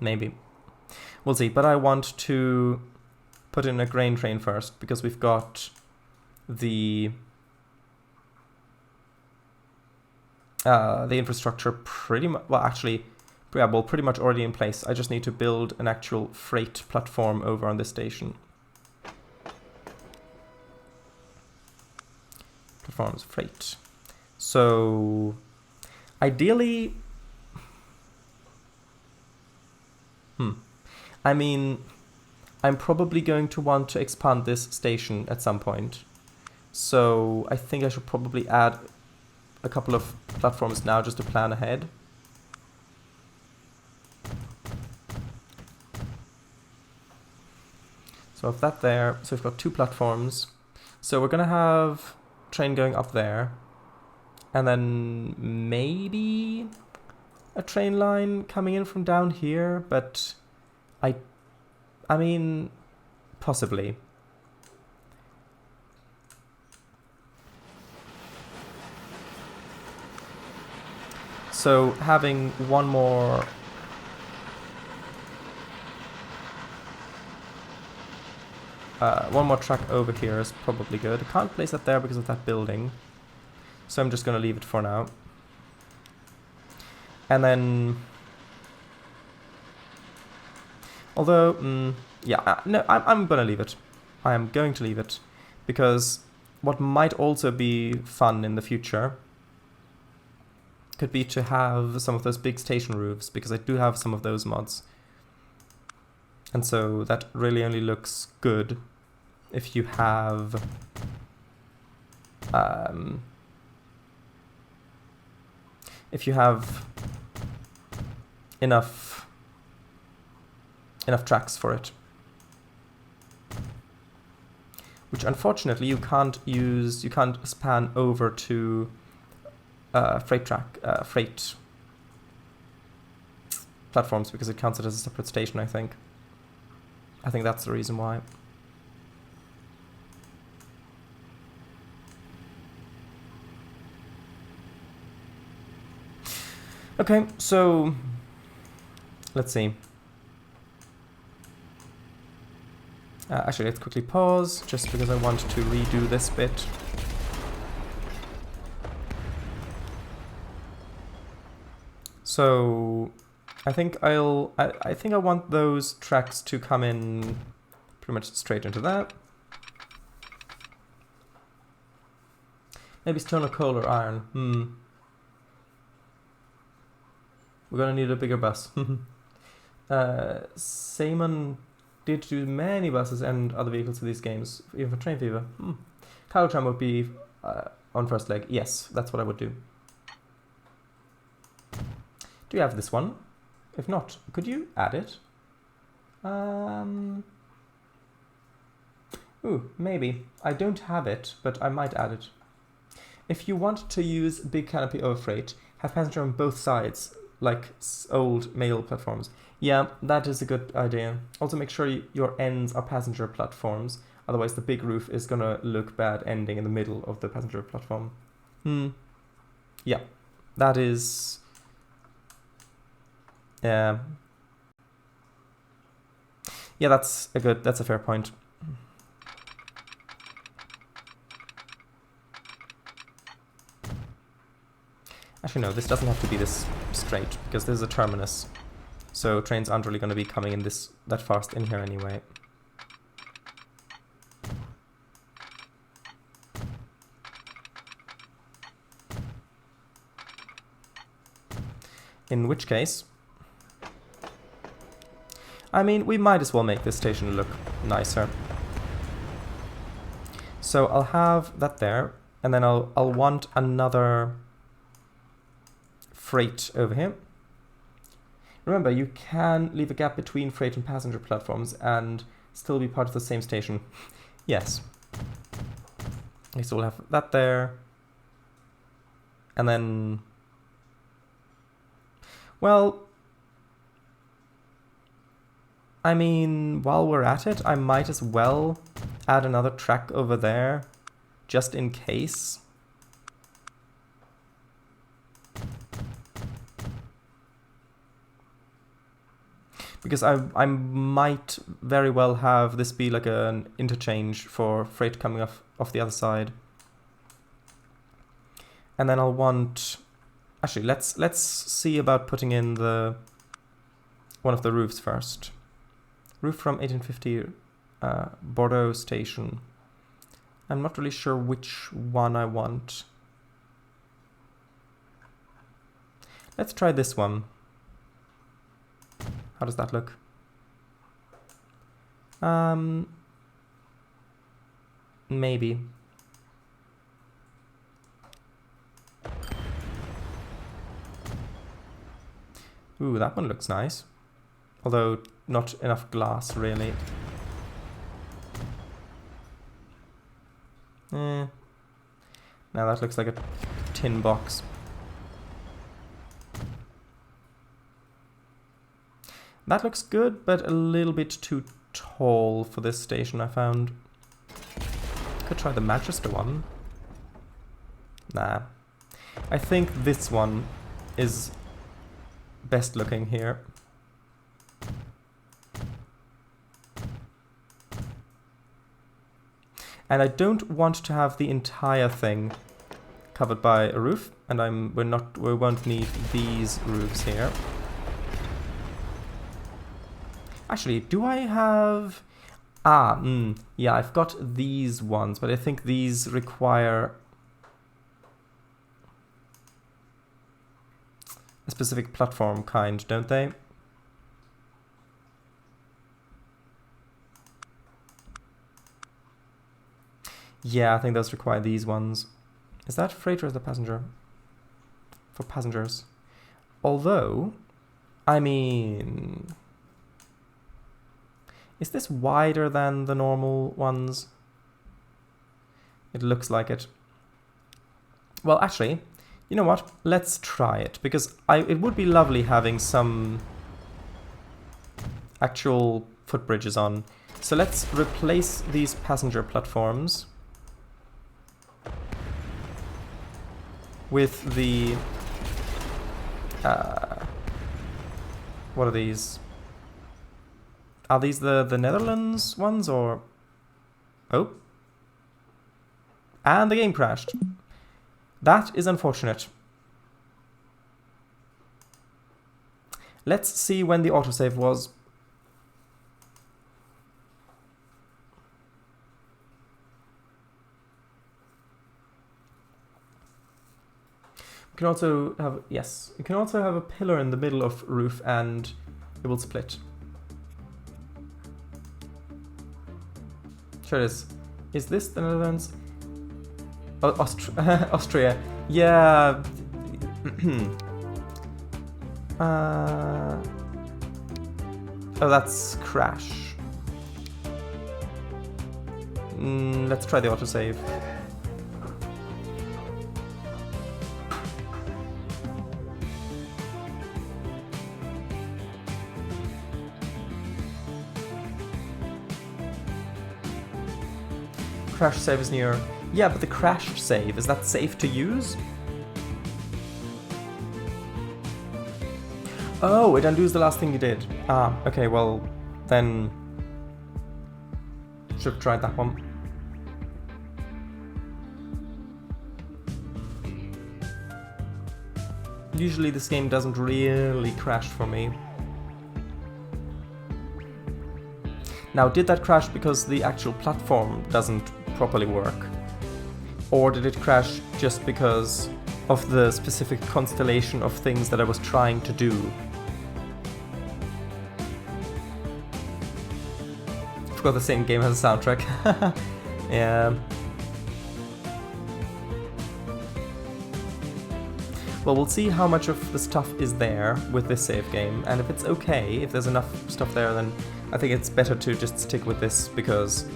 [SPEAKER 1] Maybe. We'll see, but I want to put in a grain train first, because we've got the infrastructure pretty much, well, actually, yeah, well, pretty much already in place. I just need to build an actual freight platform over on this station. Platforms, freight. So, ideally, I mean, I'm probably going to want to expand this station at some point. So I think I should probably add a couple of platforms now just to plan ahead. So I've that there. So we've got 2 platforms. So we're going to have train going up there. And then maybe a train line coming in from down here, but I mean, possibly. So having one more track over here is probably good. I can't place that there because of that building, so I'm just going to leave it for now. And then, although, yeah, no, I'm going to leave it. I am going to leave it, because what might also be fun in the future could be to have some of those big station roofs, because I do have some of those mods. And so that really only looks good if you have enough tracks for it. Which unfortunately you can't span over to freight platforms, because it counts it as a separate station, I think. I think that's the reason why. Okay, so let's see. Actually, let's quickly pause, just because I want to redo this bit. So I think I want those tracks to come in pretty much straight into that. Maybe stone or coal or iron. We're gonna need a bigger bus. Simon did do many buses and other vehicles for these games, even for Train Fever. Cargo tram would be on first leg. Yes, that's what I would do. Do you have this one? If not, could you add it? Ooh, maybe. I don't have it, but I might add it. If you want to use big canopy over freight, Have passenger on both sides, like old mail platforms. Yeah, that is a good idea. Also make sure your ends are passenger platforms, otherwise the big roof is gonna look bad ending in the middle of the passenger platform. Yeah, that is... Yeah, that's a fair point. Actually, no, this doesn't have to be this straight, because this is a terminus. So trains aren't really going to be coming in that fast in here anyway. In which case, I mean, we might as well make this station look nicer. So I'll have that there, and then I'll want another freight over here. Remember, you can leave a gap between freight and passenger platforms and still be part of the same station. Yes. Okay, so we'll have that there. And then... Well... I mean, while we're at it, I might as well add another track over there, just in case. Because I might very well have this be like an interchange for freight coming off the other side. And then I'll want... Actually, let's see about putting in one of the roofs first. Roof from 1850 Bordeaux station. I'm not really sure which one I want. Let's try this one. How does that look? Maybe. Ooh, that one looks nice. Although not enough glass, really. Now that looks like a tin box. That looks good, but a little bit too tall for this station, I found. Could try the Manchester one. Nah. I think this one is best looking here. And I don't want to have the entire thing covered by a roof, and we won't need these roofs here. Actually, do I have... yeah, I've got these ones, but I think these require a specific platform kind, don't they? Yeah, I think those require these ones. Is that freight or is that passenger? For passengers. Although, I mean... Is this wider than the normal ones? It looks like it. Well, actually, you know what? Let's try it, because it would be lovely having some actual footbridges on. So let's replace these passenger platforms with the... what are these? Are these the Netherlands ones, or... Oh. And the game crashed. That is unfortunate. Let's see when the autosave was. We can also have... Yes. You can also have a pillar in the middle of roof and it will split. Sure it is. Is this the Netherlands? Oh, Austria. Yeah. Oh, that's crash. Let's try the autosave. Crash save is near. Yeah, but the crash save, is that safe to use? Oh, it undoes the last thing you did. Ah, okay, well, then... should have tried that one. Usually this game doesn't really crash for me. Now, did that crash because the actual platform doesn't properly work? Or did it crash just because of the specific constellation of things that I was trying to do? I forgot the same game has a soundtrack. Yeah. Well, we'll see how much of the stuff is there with this save game, and if it's okay, if there's enough stuff there, then I think it's better to just stick with this because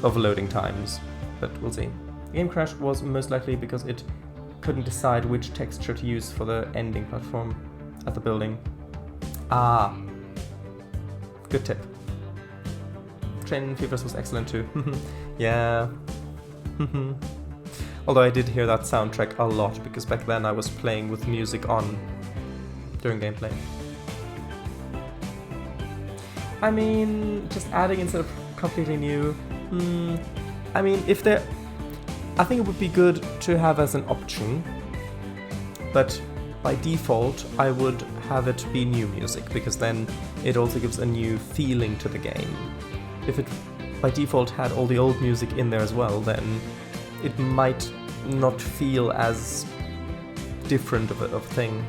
[SPEAKER 1] of loading times. But we'll see. The game crash was most likely because it couldn't decide which texture to use for the ending platform at the building. Ah. Good tip. Train Fevers was excellent too. Yeah. Although I did hear that soundtrack a lot, because back then I was playing with music on during gameplay. I mean, just adding instead of completely new. I mean, if there... I think it would be good to have as an option, but by default I would have it be new music, because then it also gives a new feeling to the game. If it by default had all the old music in there as well, then it might not feel as different of a thing.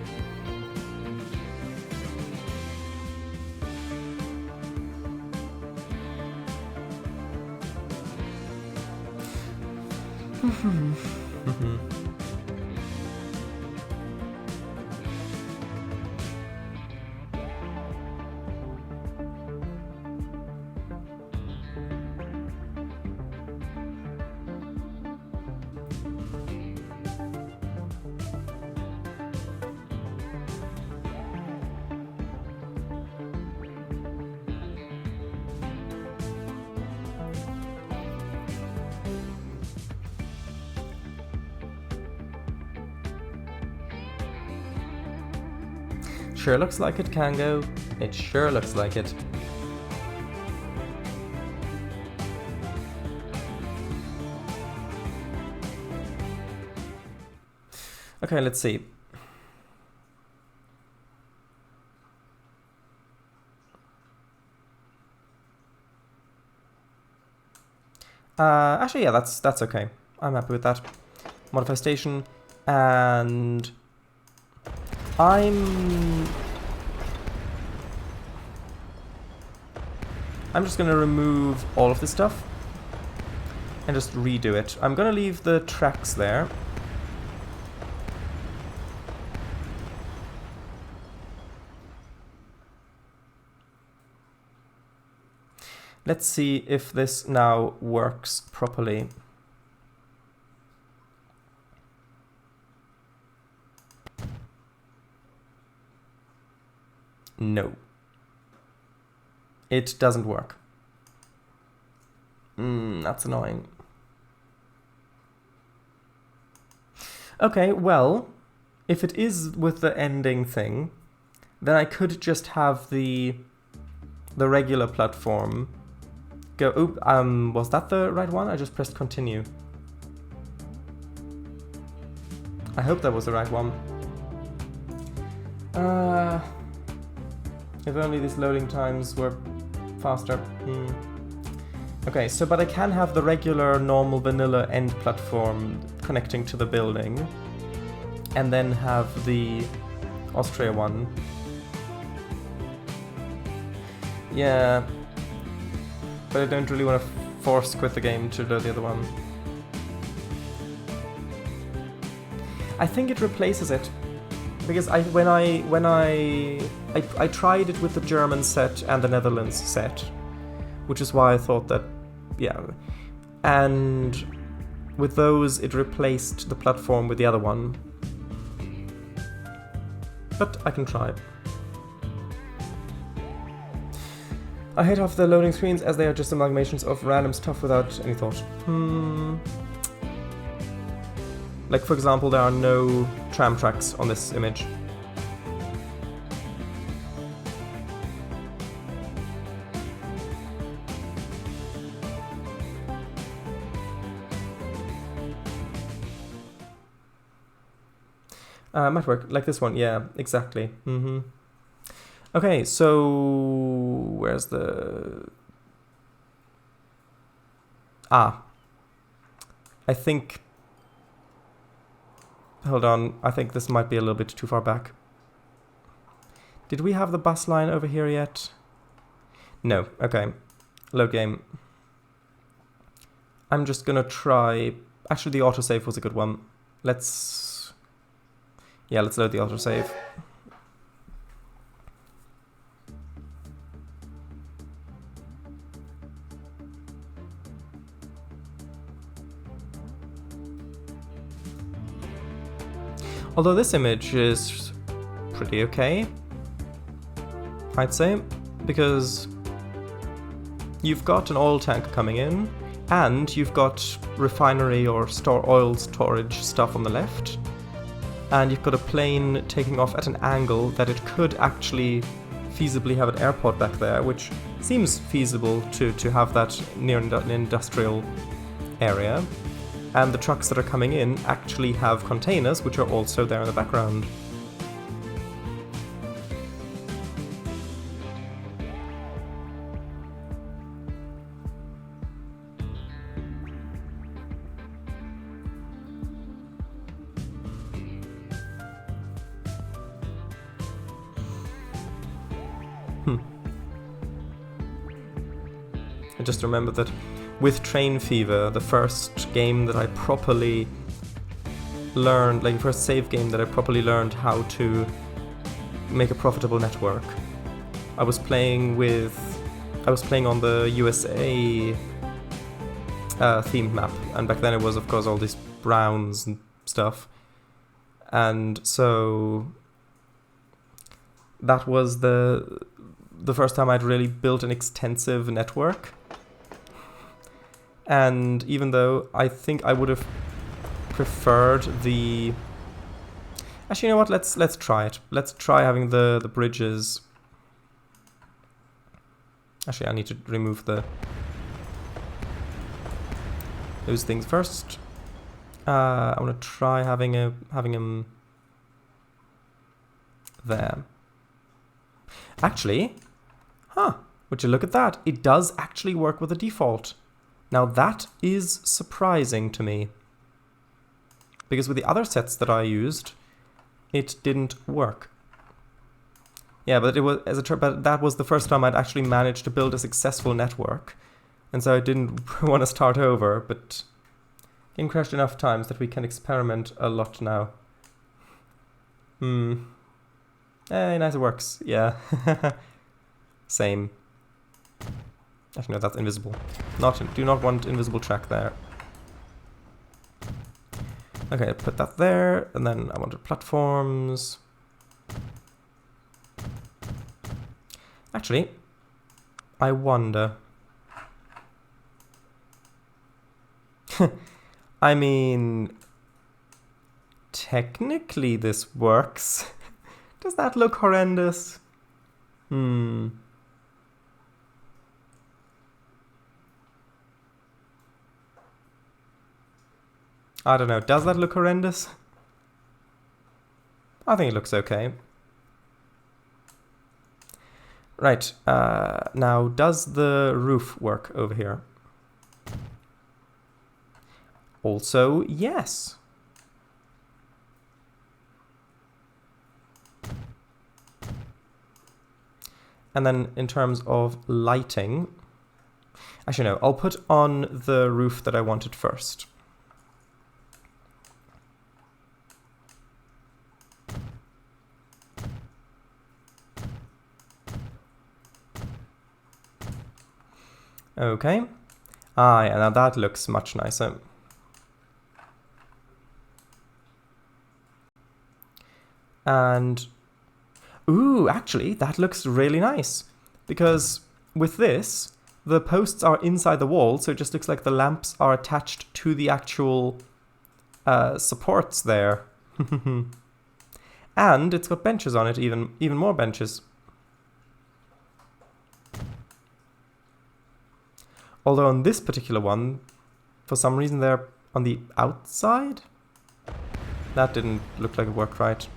[SPEAKER 1] Sure looks like it, Kango. It sure looks like it. Okay, let's see. Actually, yeah, that's okay. I'm happy with that. Modify station, and I'm just gonna remove all of this stuff and just redo it. I'm gonna leave the tracks there. Let's see if this now works properly. No. It doesn't work. That's annoying. Okay, well, if it is with the ending thing, then I could just have the regular platform go. Oop, was that the right one? I just pressed continue. I hope that was the right one. If only these loading times were faster. Okay, so but I can have the regular, normal, vanilla end platform connecting to the building, and then have the Austria one. Yeah, but I don't really want to force quit the game to load the other one. I think it replaces it. Because when I tried it with the German set and the Netherlands set, which is why I thought that, yeah, and with those it replaced the platform with the other one. But I can try. I hate off the loading screens as they are just amalgamations of random stuff without any thought. Like, for example, there are no tram tracks on this image. Might work. Like this one, yeah, exactly. Okay, so where's the... I think... Hold on, I think this might be a little bit too far back. Did we have the bus line over here yet? No, okay. Load game. I'm just gonna try... Actually, the autosave was a good one. Let's load the autosave. Although this image is pretty okay, I'd say, because you've got an oil tank coming in, and you've got refinery or oil storage stuff on the left, and you've got a plane taking off at an angle that it could actually feasibly have an airport back there, which seems feasible to have that near an industrial area. And the trucks that are coming in actually have containers, which are also there in the background. I just remember that with Train Fever, the first game that I properly learned, like the first save game that I properly learned how to make a profitable network, I was playing on the USA themed map, and back then it was, of course, all these browns and stuff, and so that was the first time I'd really built an extensive network. And even though I think I would have preferred the... Actually, you know what? Let's try it. Let's try having the bridges. Actually, I need to remove those things first. I want to try having him there. Actually, would you look at that? It does actually work with the default. Now that is surprising to me, because with the other sets that I used, it didn't work. Yeah, but but that was the first time I'd actually managed to build a successful network, and so I didn't want to start over. But game crashed enough times that we can experiment a lot now. Nice, it works. Yeah, same. Actually, no, that's invisible. Do not want invisible track there. Okay, I put that there, and then I wanted platforms. Actually, I wonder. I mean, technically this works. Does that look horrendous? I don't know, does that look horrendous? I think it looks okay. Right, now does the roof work over here? Also, yes. And then in terms of lighting, actually no, I'll put on the roof that I wanted first. Okay. Yeah, now that looks much nicer. And, ooh, actually, that looks really nice. Because with this, the posts are inside the wall, so it just looks like the lamps are attached to the actual supports there. And it's got benches on it, even more benches. Although on this particular one, for some reason they're on the outside? That didn't look like it worked right.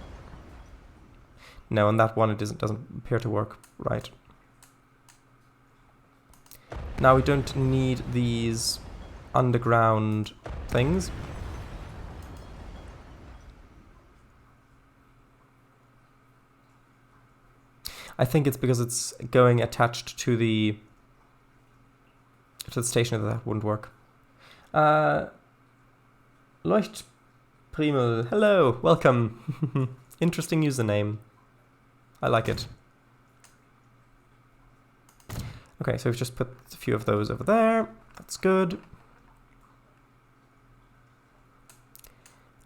[SPEAKER 1] No, on that one it doesn't appear to work right. Now we don't need these underground things. I think it's because it's going attached to the station that wouldn't work. Leuchtprimel, hello, welcome. Interesting username. I like it. Okay, so we've just put a few of those over there. That's good.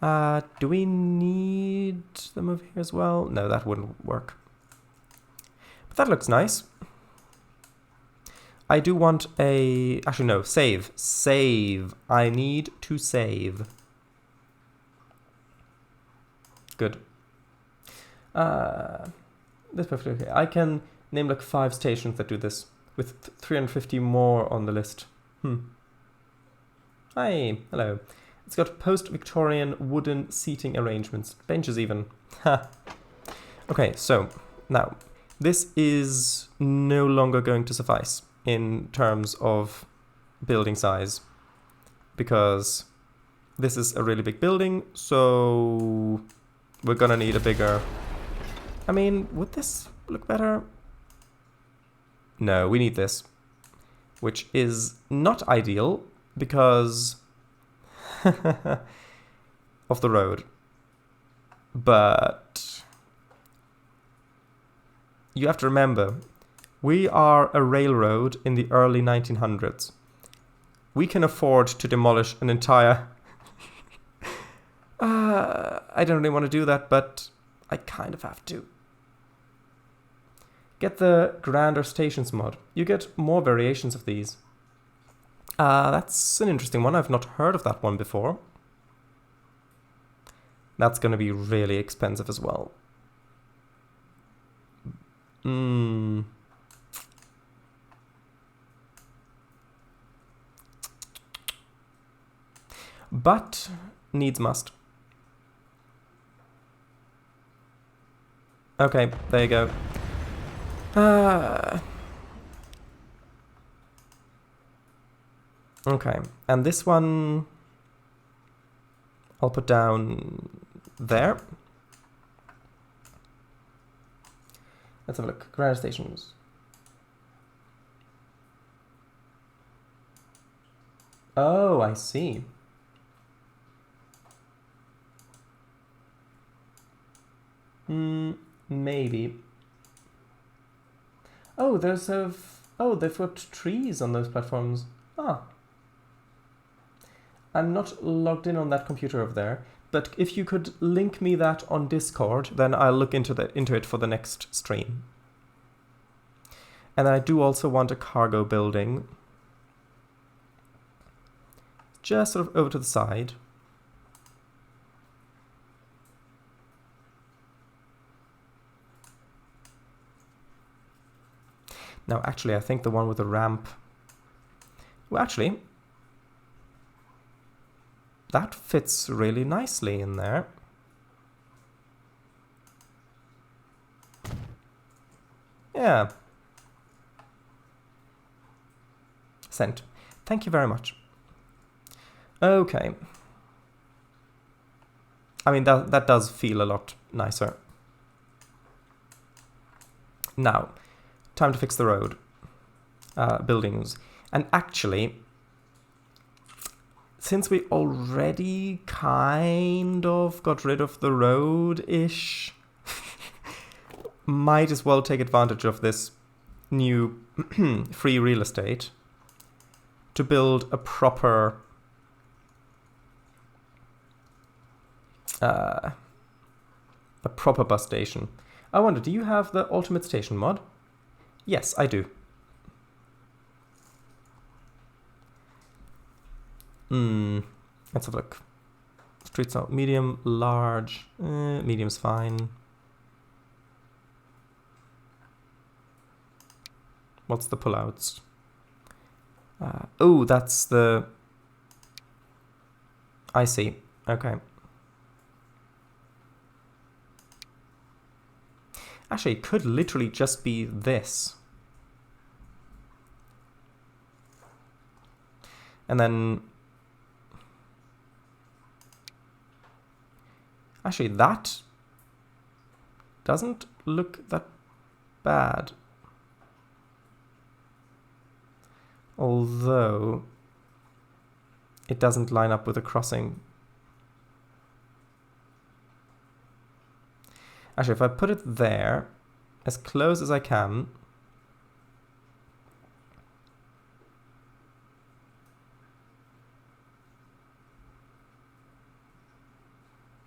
[SPEAKER 1] Do we need them over here as well? No, that wouldn't work. But that looks nice. I do want a... Actually, no, save. Save. I need to save. Good. That's perfectly okay. I can name like 5 stations that do this, with 350 more on the list. Hi, hello. It's got post-Victorian wooden seating arrangements. Benches even. Ha. Okay, so now this is no longer going to suffice in terms of building size, because this is a really big building, so we're gonna need a bigger... I mean, would this look better? No, we need this, which is not ideal because of the road. But you have to remember, we are a railroad in the early 1900s. We can afford to demolish an entire... I don't really want to do that, but I kind of have to. Get the Grander Stations mod. You get more variations of these. That's an interesting one. I've not heard of that one before. That's going to be really expensive as well. But needs must. Okay, there you go. Okay, and this one I'll put down there. Let's have a look. Grander Stations. Oh, I see. Maybe. Oh, there's a... Oh, they've put trees on those platforms. Ah. I'm not logged in on that computer over there, but if you could link me that on Discord, then I'll look into it for the next stream. And I do also want a cargo building. Just sort of over to the side. Now, actually, I think the one with the ramp... Well, actually, that fits really nicely in there. Yeah. Sent. Thank you very much. Okay. I mean, that does feel a lot nicer. Now, time to fix the road. Buildings. And actually, since we already kind of got rid of the road-ish, might as well take advantage of this new free real estate to build a proper bus station. I wonder, do you have the Ultimate Station mod? Yes, I do. Let's have a look. Streets are medium, large, medium's fine. What's the pullouts? Oh, that's the... I see. Okay. Actually, it could literally just be this. And then... Actually, that doesn't look that bad. Although it doesn't line up with a crossing. Actually, if I put it there, as close as I can,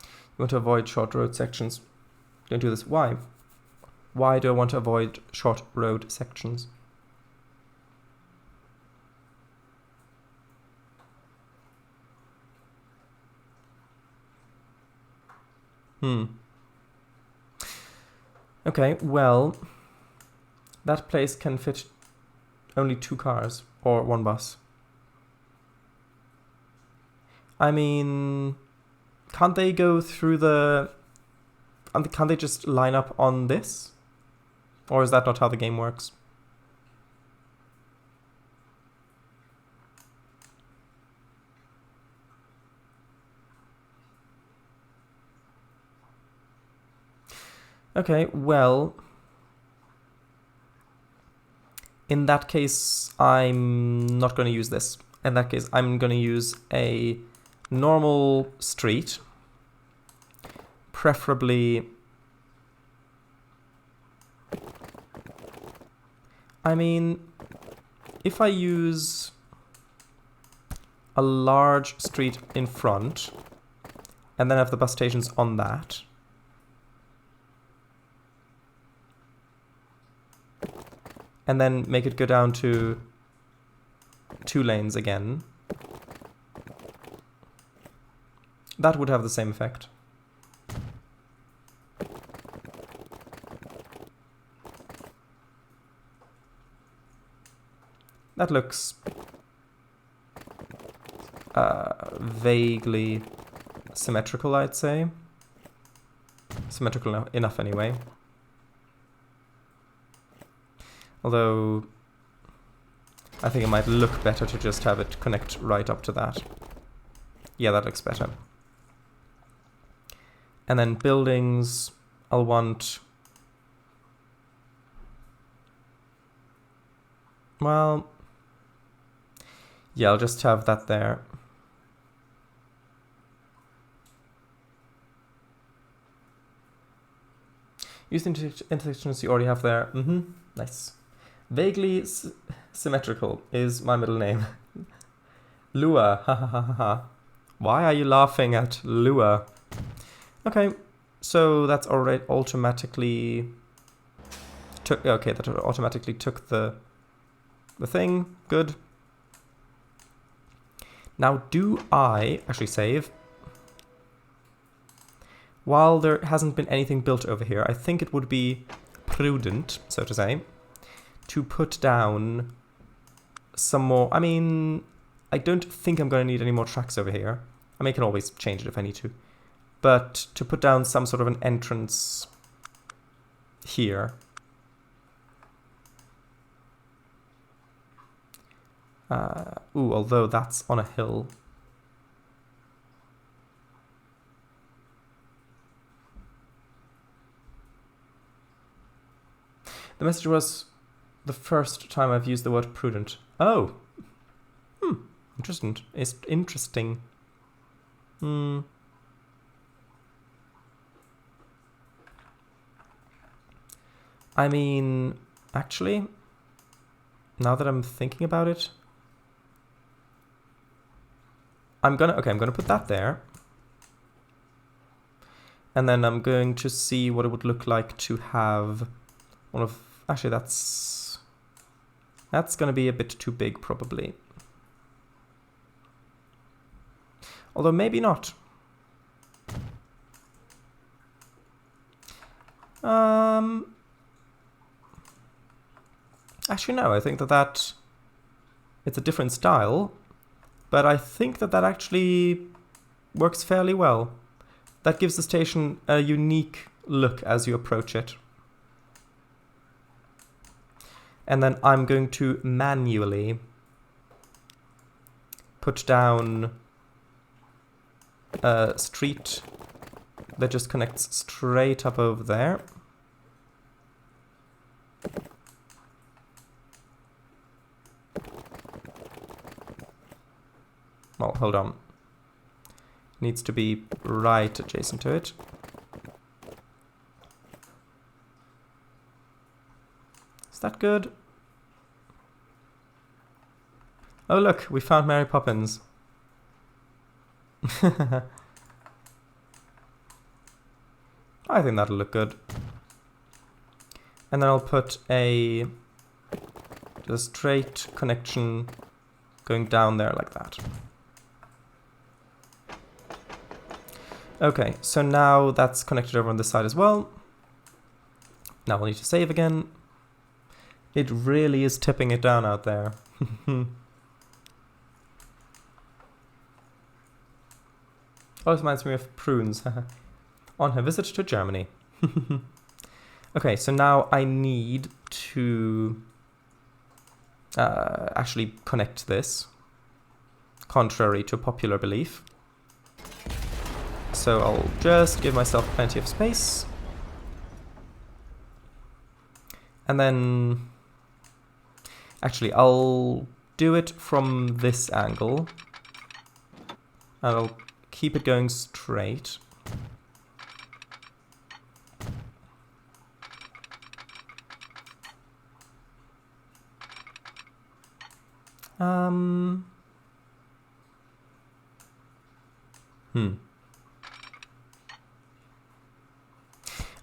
[SPEAKER 1] you want to avoid short road sections. Don't do this. Why? Why do I want to avoid short road sections? Okay, well, that place can fit only 2 cars or 1 bus. I mean, can't they go through the... Can't they just line up on this? Or is that not how the game works? Okay, well, in that case, I'm not going to use this. In that case, I'm going to use a normal street, preferably... I mean, if I use a large street in front, and then have the bus stations on that... and then make it go down to 2 lanes again, that would have the same effect. That looks vaguely symmetrical, I'd say. Symmetrical enough anyway. Although, I think it might look better to just have it connect right up to that. Yeah, that looks better. And then buildings, I'll want... Well... Yeah, I'll just have that there. Use the intersections you already have there. Nice. Vaguely symmetrical is my middle name. Lua, ha ha ha ha ha. Why are you laughing at Lua? Okay, so that's already automatically took. Okay, that automatically took the thing. Good. Now, do I actually save? While there hasn't been anything built over here, I think it would be prudent, so to say, to put down some more... I mean, I don't think I'm going to need any more tracks over here. I mean, I can always change it if I need to. But to put down some sort of an entrance here. Ooh, although that's on a hill. The message was the first time I've used the word prudent. Oh. Interesting. It's interesting. I mean, actually, now that I'm thinking about it, I'm gonna put that there. And then I'm going to see what it would look like to have one of... Actually, that's going to be a bit too big, probably. Although maybe not. Actually, no, I think that it's a different style, but I think that actually works fairly well. That gives the station a unique look as you approach it. And then I'm going to manually put down a street that just connects straight up over there. Well, hold on. Needs to be right adjacent to it. Is that good? Oh look, we found Mary Poppins. I think that'll look good. And then I'll put a straight connection going down there like that. Okay, so now that's connected over on this side as well. Now we'll need to save again. It really is tipping it down out there. Oh, it reminds me of Prunes. On her visit to Germany. Okay, so now I need to actually connect this, contrary to popular belief. So I'll just give myself plenty of space. And then, actually, I'll do it from this angle. And I'll keep it going straight.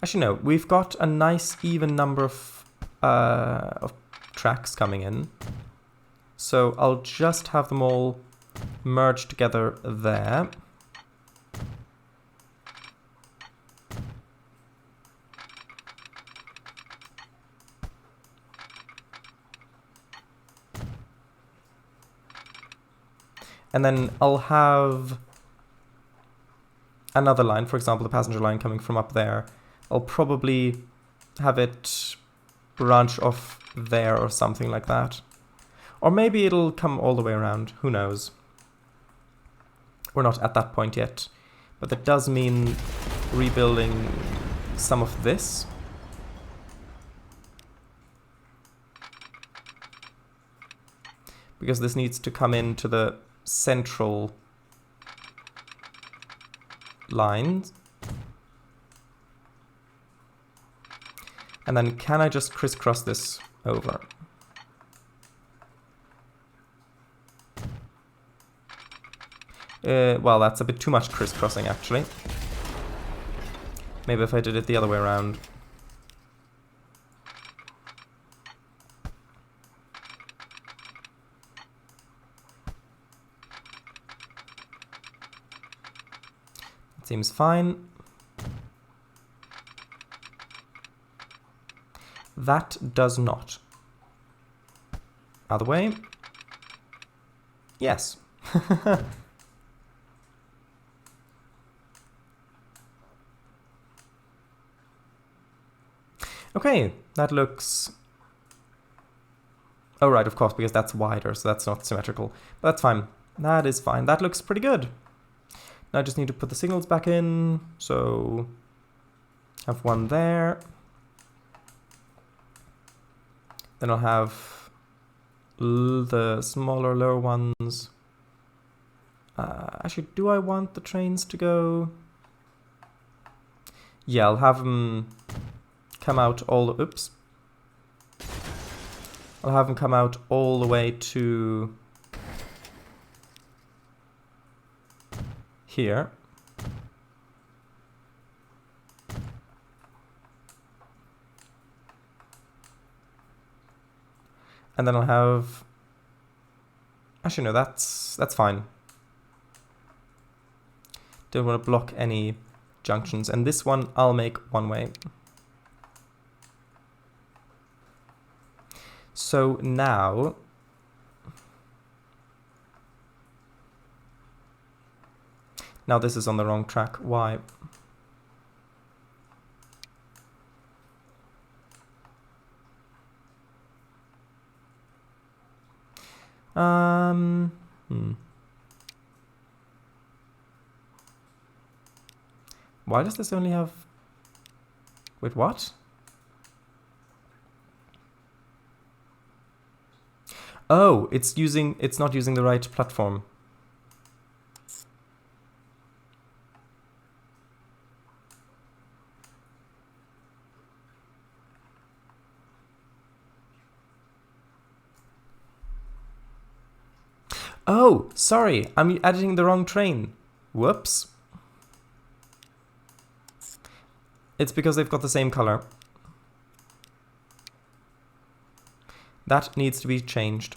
[SPEAKER 1] Actually, no. We've got a nice even number of tracks coming in. So I'll just have them all merged together there. And then I'll have another line, for example, the passenger line coming from up there. I'll probably have it branch off there or something like that. Or maybe it'll come all the way around, who knows. We're not at that point yet. But that does mean rebuilding some of this. Because this needs to come into the central lines. And then can I just crisscross this over? Well, that's a bit too much crisscrossing, actually. Maybe if I did it the other way around. Seems fine. That does not. Other way. Yes. Okay, that looks... Oh, right, of course, because that's wider, so that's not symmetrical. But that's fine. That is fine. That looks pretty good. Now I just need to put the signals back in, so have one there. Then I'll have the smaller, lower ones. Actually, do I want the trains to go? Yeah, I'll have them come out all the... Oops. I'll have them come out all the way to... here. And then I'll have... Actually, no, that's fine. Don't want to block any junctions. And this one I'll make one way. So now this is on the wrong track. Why? Why does this only have... Wait, what? Oh, it's not using the right platform. Oh, sorry, I'm editing the wrong train. Whoops. It's because they've got the same color. That needs to be changed.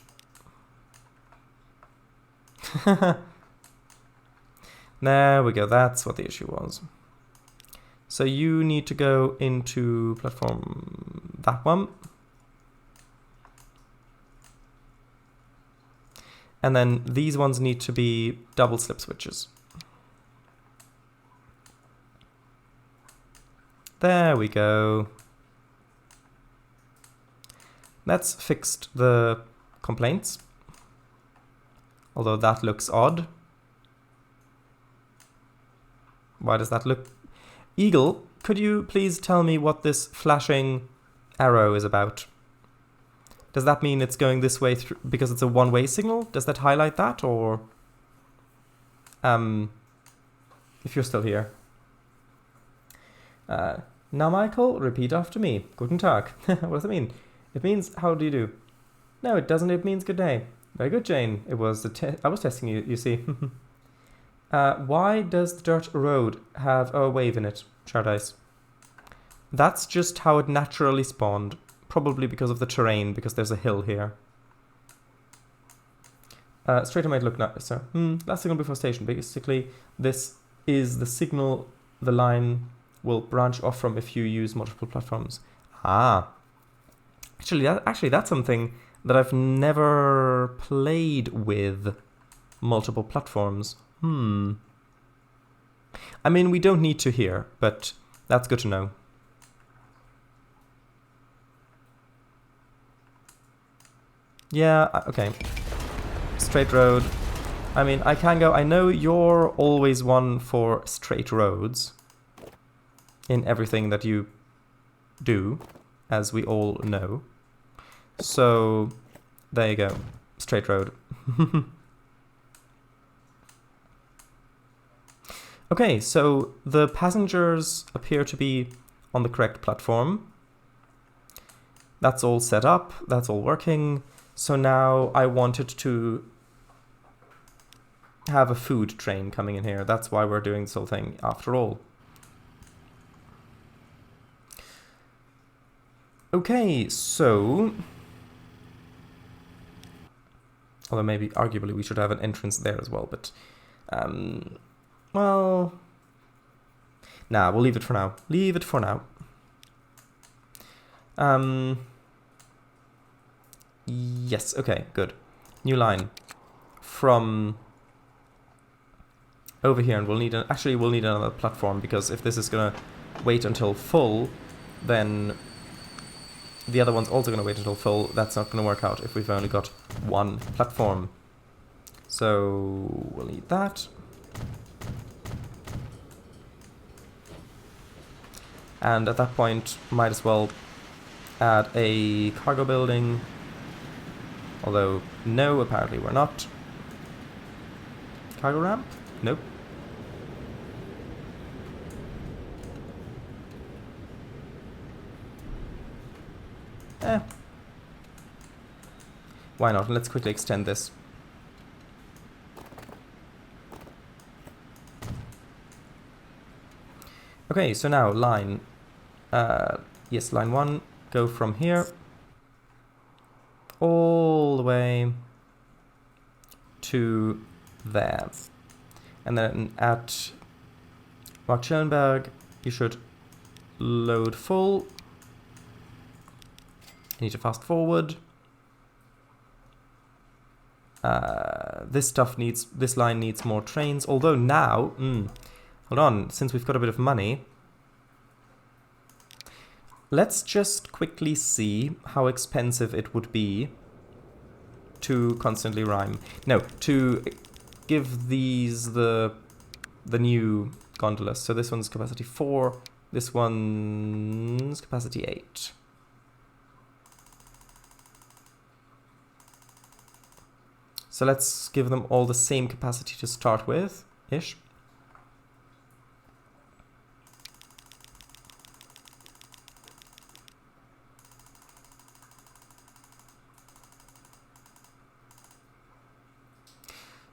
[SPEAKER 1] There we go, that's what the issue was. So you need to go into platform, that one. And then these ones need to be double slip switches. There we go. That's fixed the complaints. Although that looks odd. Why does that look... Eagle, could you please tell me what this flashing arrow is about? Does that mean it's going this way through because it's a one-way signal? Does that highlight that, or... if you're still here. Now, Michael, repeat after me. Guten Tag. What does it mean? It means, how do you do? No, it doesn't. It means good day. Very good, Jane. It was I was testing you, you see. Why does the dirt road have a wave in it, Shardice? That's just how it naturally spawned. Probably because of the terrain, because there's a hill here. Straighter might look nicer. Last signal before station. Basically, this is the signal the line will branch off from if you use multiple platforms. Ah. Actually, that's something that I've never played with multiple platforms. I mean, we don't need to here, but that's good to know. Yeah, okay. Straight road. I mean, I can go... I know you're always one for straight roads in everything that you do, as we all know. So, there you go. Straight road. Okay, so the passengers appear to be on the correct platform. That's all set up. That's all working. So now I wanted to have a food train coming in here. That's why we're doing this whole thing after all. Okay, so... Although maybe, arguably, we should have an entrance there as well, but... well... Nah, we'll leave it for now. Leave it for now. Yes, okay, good. New line. From... over here, and we'll need... Actually, we'll need another platform, because if this is gonna wait until full, then... the other one's also gonna wait until full. That's not gonna work out if we've only got one platform. So... we'll need that. And at that point, might as well add a cargo building. Although, no, apparently we're not. Cargo ramp? Nope. Why not? Let's quickly extend this. Okay, so now line. Yes, line 1, go from here all the way to there. And then at Mark Schoenberg, you should load full. I need to fast forward. This line needs more trains. Although now, hold on, since we've got a bit of money, let's just quickly see how expensive it would be to constantly rhyme. No, to give these the new gondolas. So this one's capacity 4, this one's capacity 8. So let's give them all the same capacity to start with, ish.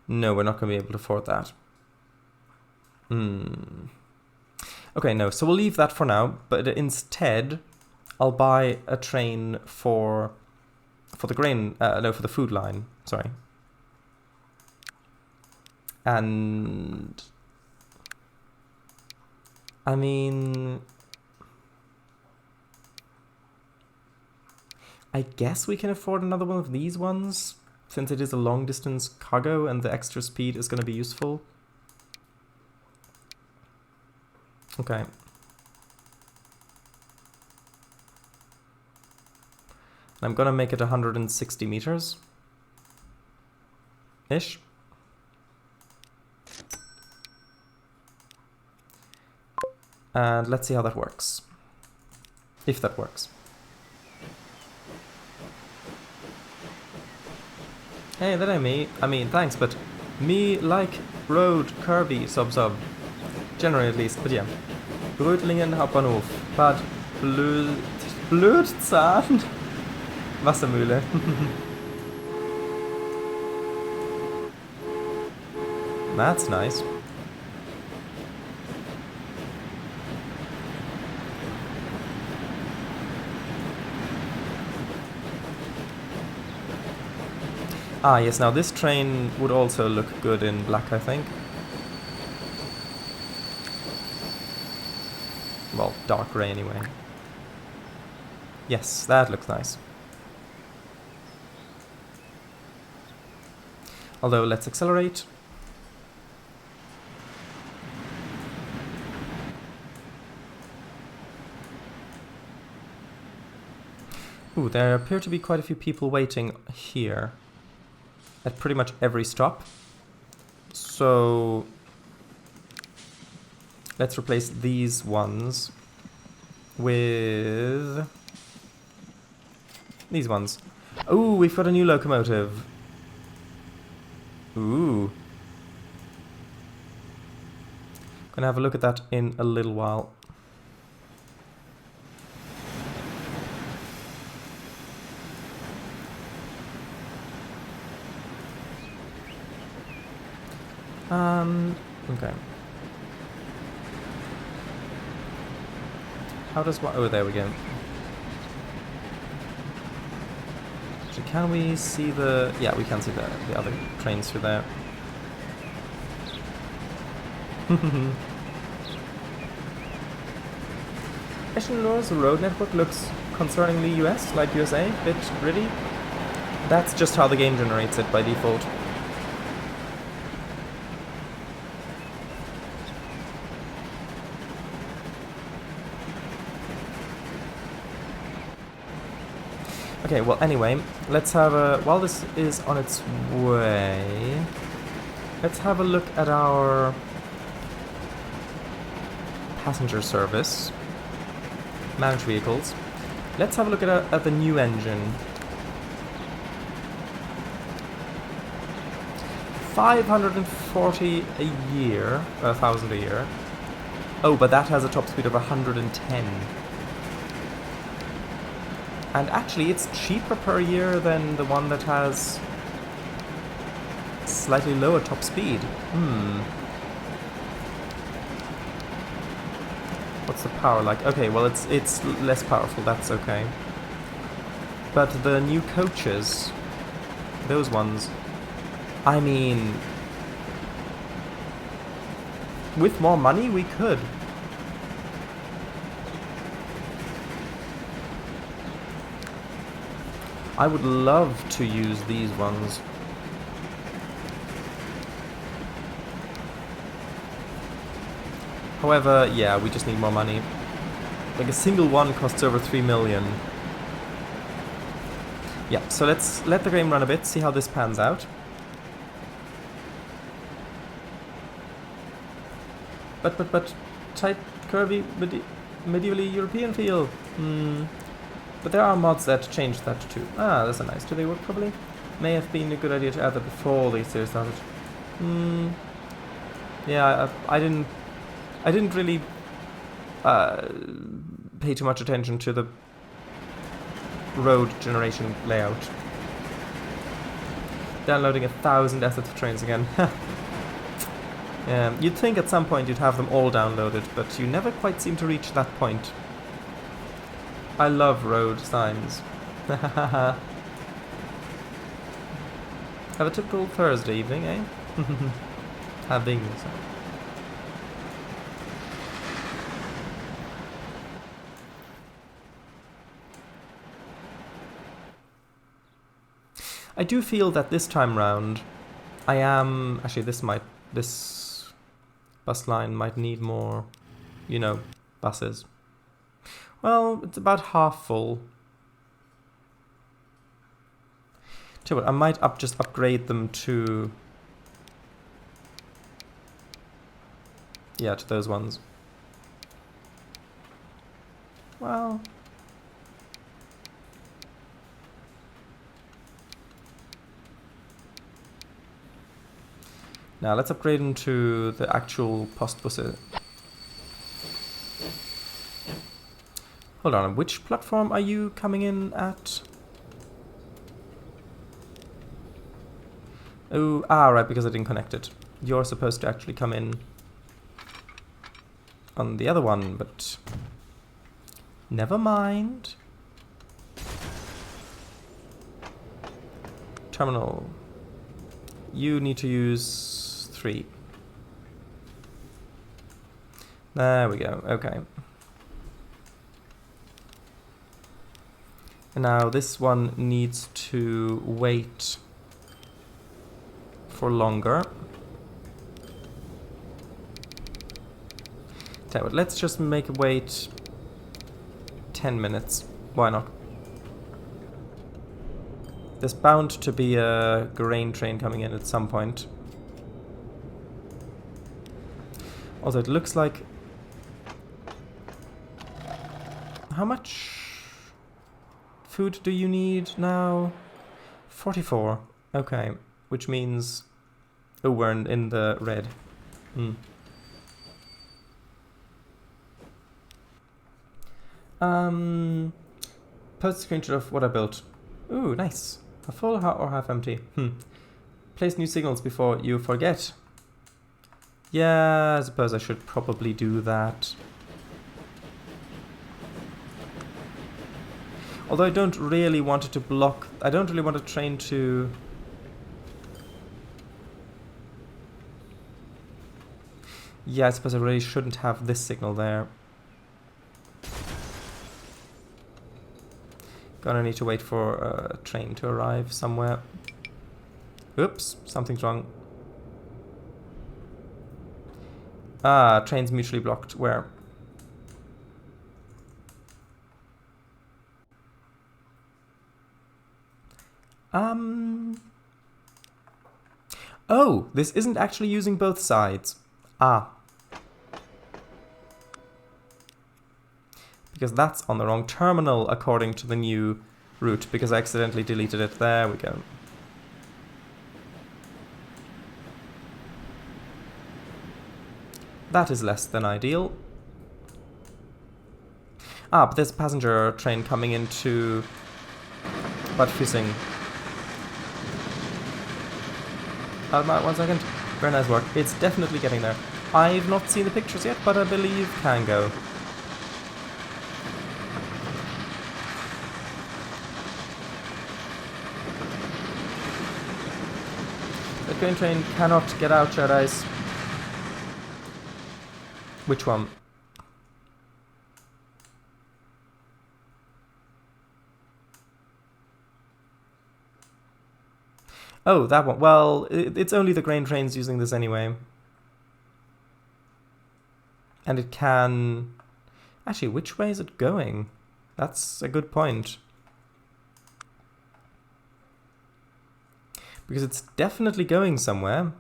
[SPEAKER 1] No, we're not going to be able to afford that. Okay, no, so we'll leave that for now, but instead I'll buy a train for the grain, for the food line, sorry. And I mean, I guess we can afford another one of these ones, since it is a long distance cargo and the extra speed is going to be useful. Okay. And I'm going to make it 160 meters. Ish. And let's see how that works. If that works. Hey, that ain't me. I mean, thanks, but me like road Kirby sub. Generally at least, but yeah. Rötlingen Hauptbahnhof. Bad Blödzahn. Wassermühle. That's nice. Ah, yes, now this train would also look good in black, I think. Well, dark grey anyway. Yes, that looks nice. Although, let's accelerate. Ooh, there appear to be quite a few people waiting here. At pretty much every stop. So let's replace these ones with these ones. Ooh, we've got a new locomotive. Ooh. Gonna have a look at that in a little while. Okay. How does what? Oh, there we go. Actually, can we see the? Yeah, we can see the other trains through there. Eschenlohr's road network looks concerningly US, like USA, bit gritty. That's just how the game generates it by default. Okay, well, anyway, let's have a... While this is on its way, let's have a look at our passenger service. Manage vehicles. Let's have a look at the new engine. 540 a year, 1,000 a year. Oh, but that has a top speed of 110. And actually, it's cheaper per year than the one that has slightly lower top speed. What's the power like? Okay, well, it's less powerful, that's okay. But the new coaches, those ones, I mean... With more money, we could. I would love to use these ones. However, yeah, we just need more money. Like a single one costs over 3 million. Yeah, so let's let the game run a bit, see how this pans out. But, tight, curvy, medievally European feel. But there are mods that change that too. Ah, that's a nice. Do they work properly? May have been a good idea to add that before the series started. Yeah, I didn't really pay too much attention to the road generation layout. Downloading 1,000 assets for trains again. You'd think at some point you'd have them all downloaded, but you never quite seem to reach that point. I love road signs. Have a typical Thursday evening, eh? Having so. I do feel that this time round, I am actually this bus line might need more, you know, buses. Well, it's about half full. Tell you what, I might just upgrade them to... yeah, to those ones. Well... now let's upgrade them to the actual postbuses. Hold on, which platform are you coming in at? Oh, right, because I didn't connect it. You're supposed to actually come in on the other one, but never mind. Terminal. You need to use 3. There we go, okay. And now this one needs to wait for longer. Tell you what, let's just make it wait 10 minutes. Why not? There's bound to be a grain train coming in at some point. Also, it looks like... how much food do you need now? 44. Okay, which means... oh, we're in the red. Post a screenshot of what I built. Ooh, nice. A full or half empty? Place new signals before you forget. Yeah, I suppose I should probably do that. Although I don't really want it to block... I don't really want a train to... yeah, I suppose I really shouldn't have this signal there. Gonna need to wait for a train to arrive somewhere. Oops, something's wrong. Ah, train's mutually blocked. Where? Oh, this isn't actually using both sides. Ah. Because that's on the wrong terminal according to the new route, because I accidentally deleted it. There we go. That is less than ideal. Ah, but there's a passenger train coming into Bad Füssing. 1 second. Very nice work. It's definitely getting there. I've not seen the pictures yet, but I believe can go. The grain train cannot get out, Shad Ice. Which one? Oh, that one. Well, it's only the grain trains using this anyway. And it can... Actually, which way is it going? That's a good point. Because it's definitely going somewhere.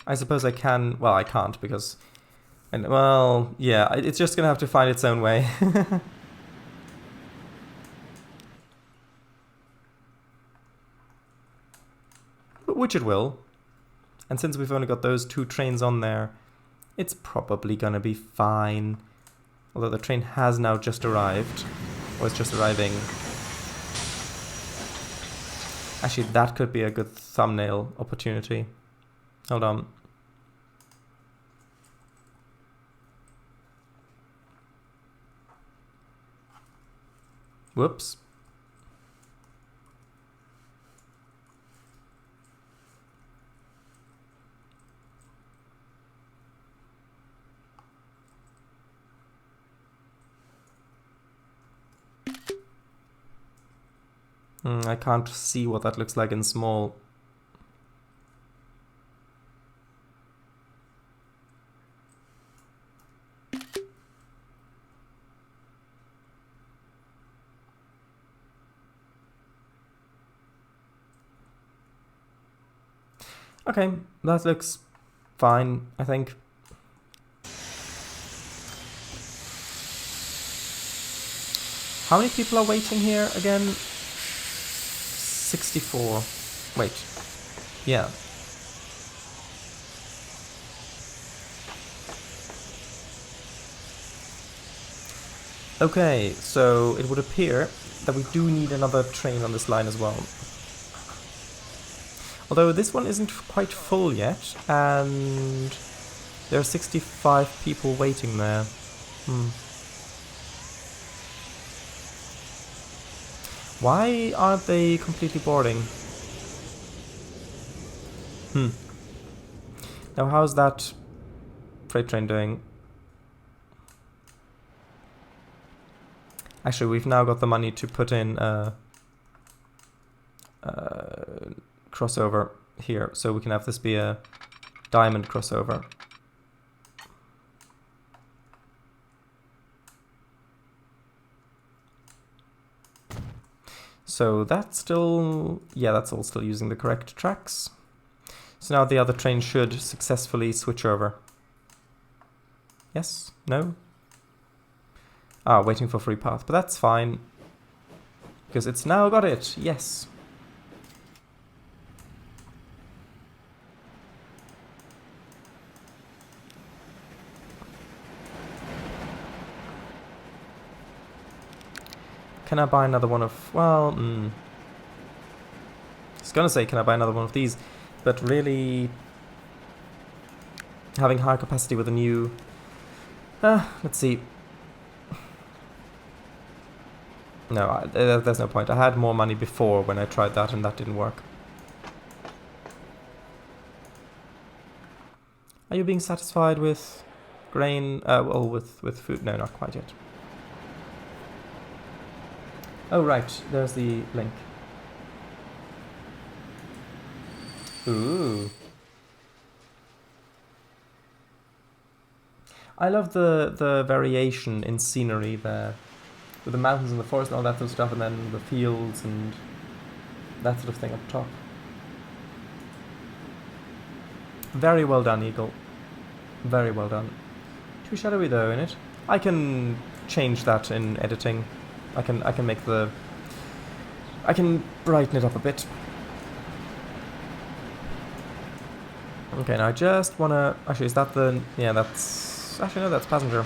[SPEAKER 1] I suppose I can... Well, I can't because... And, well, yeah, it's just gonna have to find its own way. Which it will. And since we've only got those 2 trains on there, it's probably gonna be fine. Although the train has now just arrived. Or it's just arriving. Actually, that could be a good thumbnail opportunity. Hold on. Whoops. I can't see what that looks like in small. Okay, that looks fine, I think. How many people are waiting here again? 64. Wait. Yeah. Okay, so it would appear that we do need another train on this line as well. Although this one isn't quite full yet, and there are 65 people waiting there. Why aren't they completely boarding? Now how's that freight train doing? Actually, we've now got the money to put in a crossover here, so we can have this be a diamond crossover. So that's still... yeah, that's all still using the correct tracks. So now the other train should successfully switch over. Yes? No? Ah, waiting for free path, but that's fine. Because it's now got it, yes. Can I buy another one of... well, I was gonna say, can I buy another one of these? But really... having higher capacity with a new... let's see. No, there's no point. I had more money before when I tried that and that didn't work. Are you being satisfied with grain? Well, with food? No, not quite yet. Oh, right. There's the link. Ooh. I love the variation in scenery there. With the mountains and the forest and all that sort of stuff, and then the fields and that sort of thing up top. Very well done, Eagle. Very well done. Too shadowy though, innit? I can change that in editing. I can make the... I can brighten it up a bit. Okay, now I just wanna... actually, is that the... yeah, that's... actually, no, that's passenger.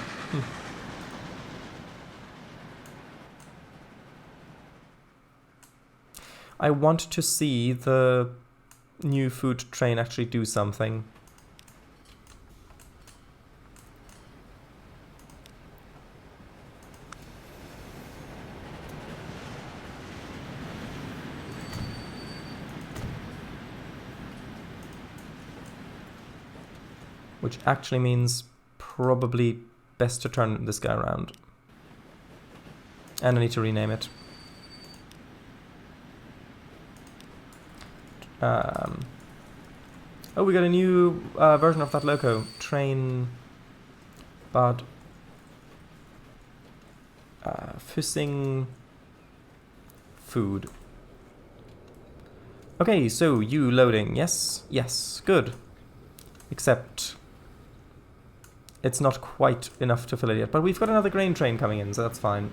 [SPEAKER 1] I want to see the new food train actually do something. which actually means probably best to turn this guy around. And I need to rename it. Oh, we got a new version of that loco. Train Bad Füssing food. Okay, so you loading. Yes, yes, good. Except it's not quite enough to fill it yet. But we've got another grain train coming in, so that's fine.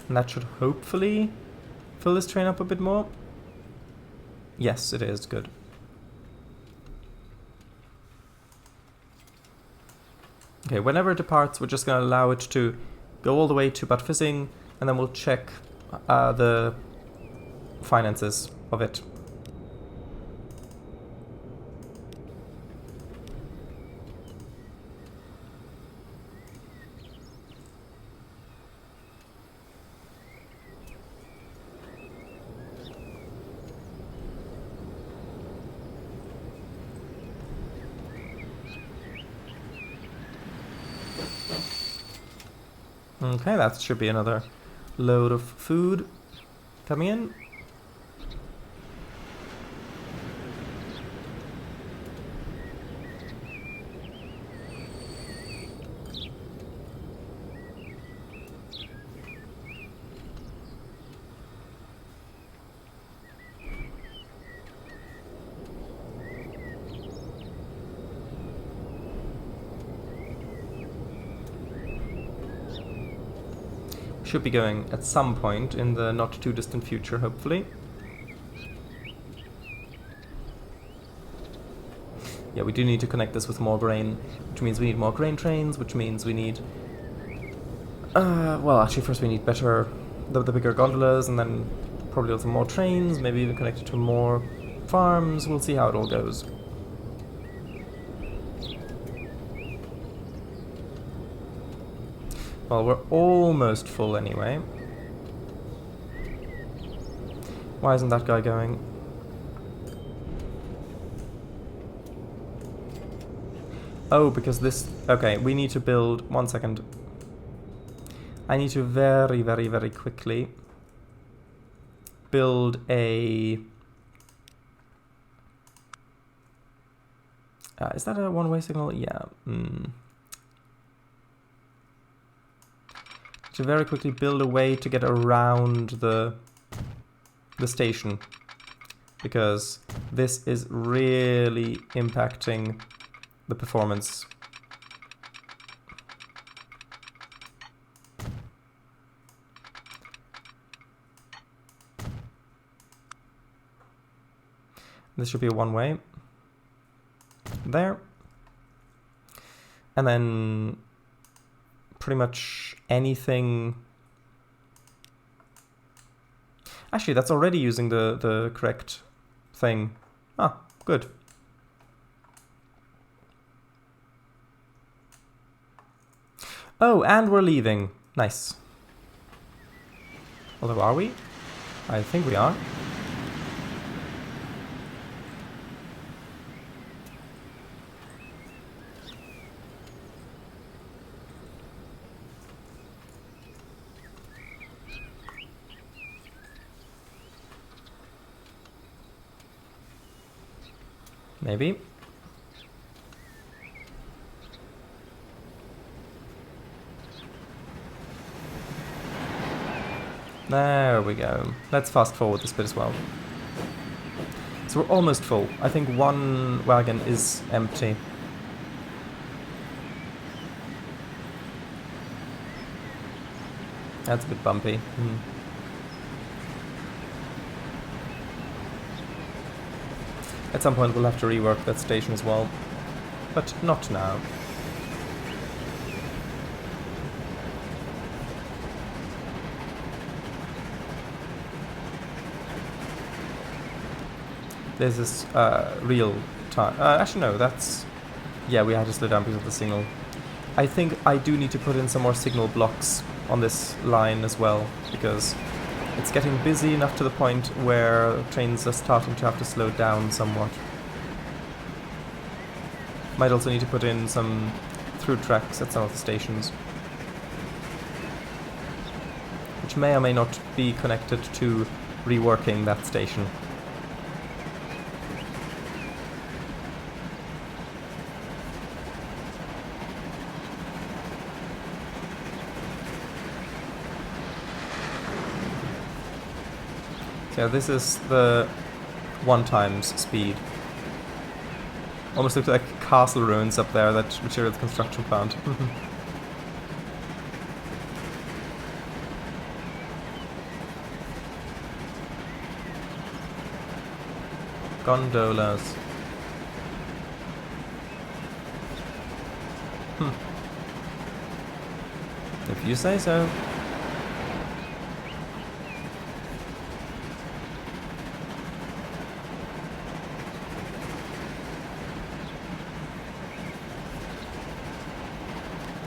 [SPEAKER 1] And that should hopefully fill this train up a bit more. Yes, it is. Good. Okay, whenever it departs, we're just going to allow it to go all the way to Bad Füssing, and then we'll check the finances of it. Okay, that should be another load of food coming in. Should be going at some point in the not too distant future, hopefully. Yeah, we do need to connect this with more grain, which means we need more grain trains, which means we need... well, actually, first we need the bigger gondolas, and then probably also more trains, maybe even connect it to more farms. We'll see how it all goes. Well, we're almost full anyway. Why isn't that guy going? Oh, because this... Okay, we need to build... 1 second. I need to very, very, very quickly build a... is that a one-way signal? Yeah. To very quickly build a way to get around the station, because this is really impacting the performance. This should be a one-way there, and then pretty much anything. Actually, that's already using the correct thing. Ah, good. Oh, and we're leaving. Nice. Although, are we? I think we are. Maybe. There we go. Let's fast forward this bit as well. So we're almost full. I think one wagon is empty. That's a bit bumpy. At some point we'll have to rework that station as well, but not now. This is real time. Actually, no, that's... Yeah, we had to slow down because of the signal. I think I do need to put in some more signal blocks on this line as well, because it's getting busy enough to the point where trains are starting to have to slow down somewhat. Might also need to put in some through tracks at some of the stations, which may or may not be connected to reworking that station. So this is the 1x speed. Almost looks like castle ruins up there, that materials construction plant. Gondolas. If you say so.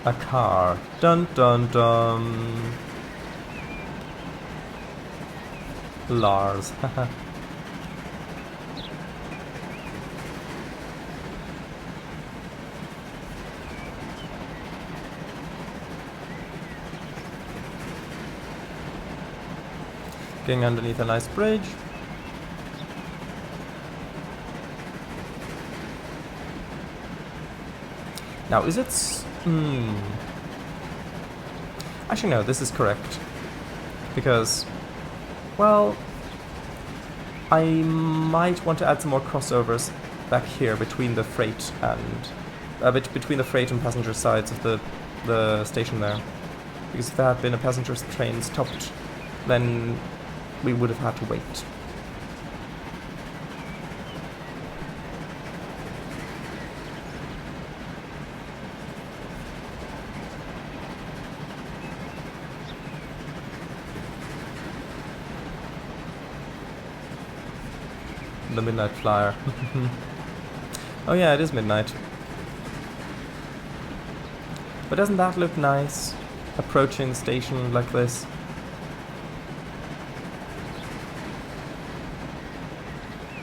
[SPEAKER 1] A car. Dun dun dun. Lars. Getting underneath a nice bridge. Now, is it... Actually, no, this is correct. Because, well, I might want to add some more crossovers back here between the freight and... between the freight and passenger sides of the station there. Because if there had been a passenger train stopped, then we would have had to wait. The Midnight Flyer. Oh yeah, it is midnight. But doesn't that look nice? Approaching the station like this.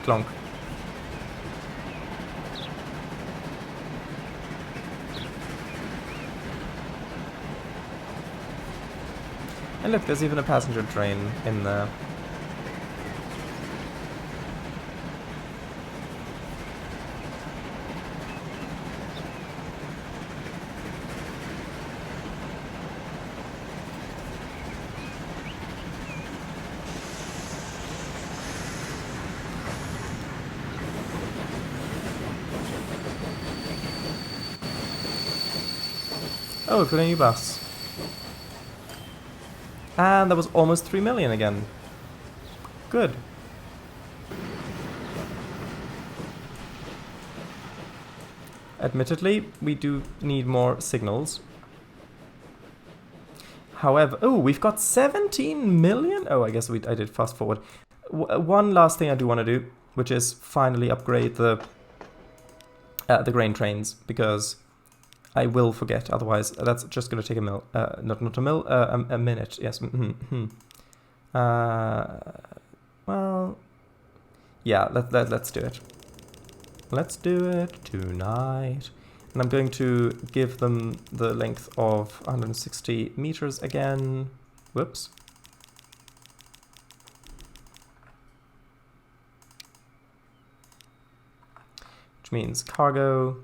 [SPEAKER 1] Clonk. And look, there's even a passenger train in there. Oh, we've got a new bus. And that was almost 3 million again. Good. Admittedly, we do need more signals. However, oh, we've got 17 million? Oh, I guess I did fast forward. One last thing I do want to do, which is finally upgrade the grain trains, because I will forget, otherwise that's just going to take a a minute, yes. Well, yeah, let's do it. Let's do it tonight. And I'm going to give them the length of 160 meters again. Whoops. Which means cargo.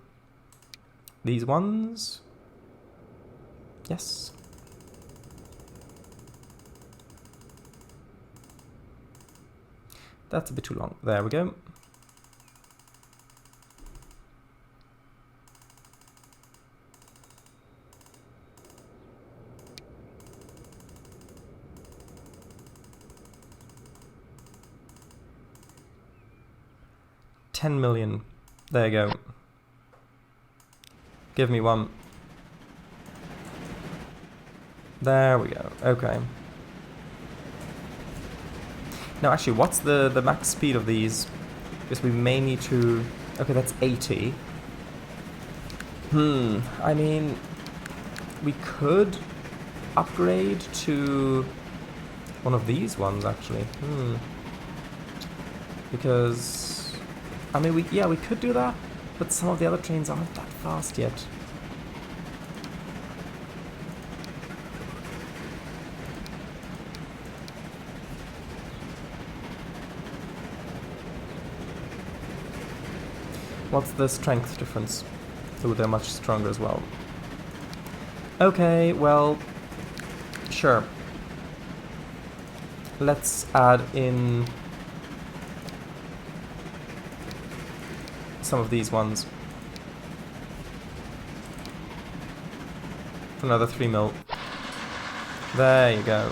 [SPEAKER 1] These ones. Yes. That's a bit too long. There we go. $10 million. There you go. Give me one. There we go. Okay. Now, actually, what's the max speed of these? Because we may need to... Okay, that's 80. I mean, we could upgrade to one of these ones, actually. Because, I mean, we could do that, but some of the other trains aren't that fast yet. What's the strength difference? So they're much stronger as well. Okay, well, sure. Let's add in some of these ones. For another 3 mil. There you go.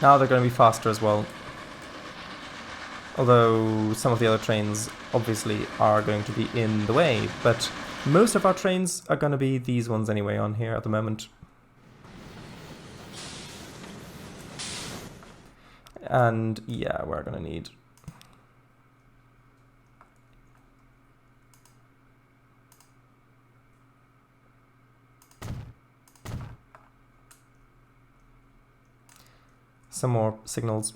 [SPEAKER 1] Now they're going to be faster as well. Although some of the other trains obviously are going to be in the way, but most of our trains are going to be these ones anyway on here at the moment. And yeah, we're going to need... some more signals.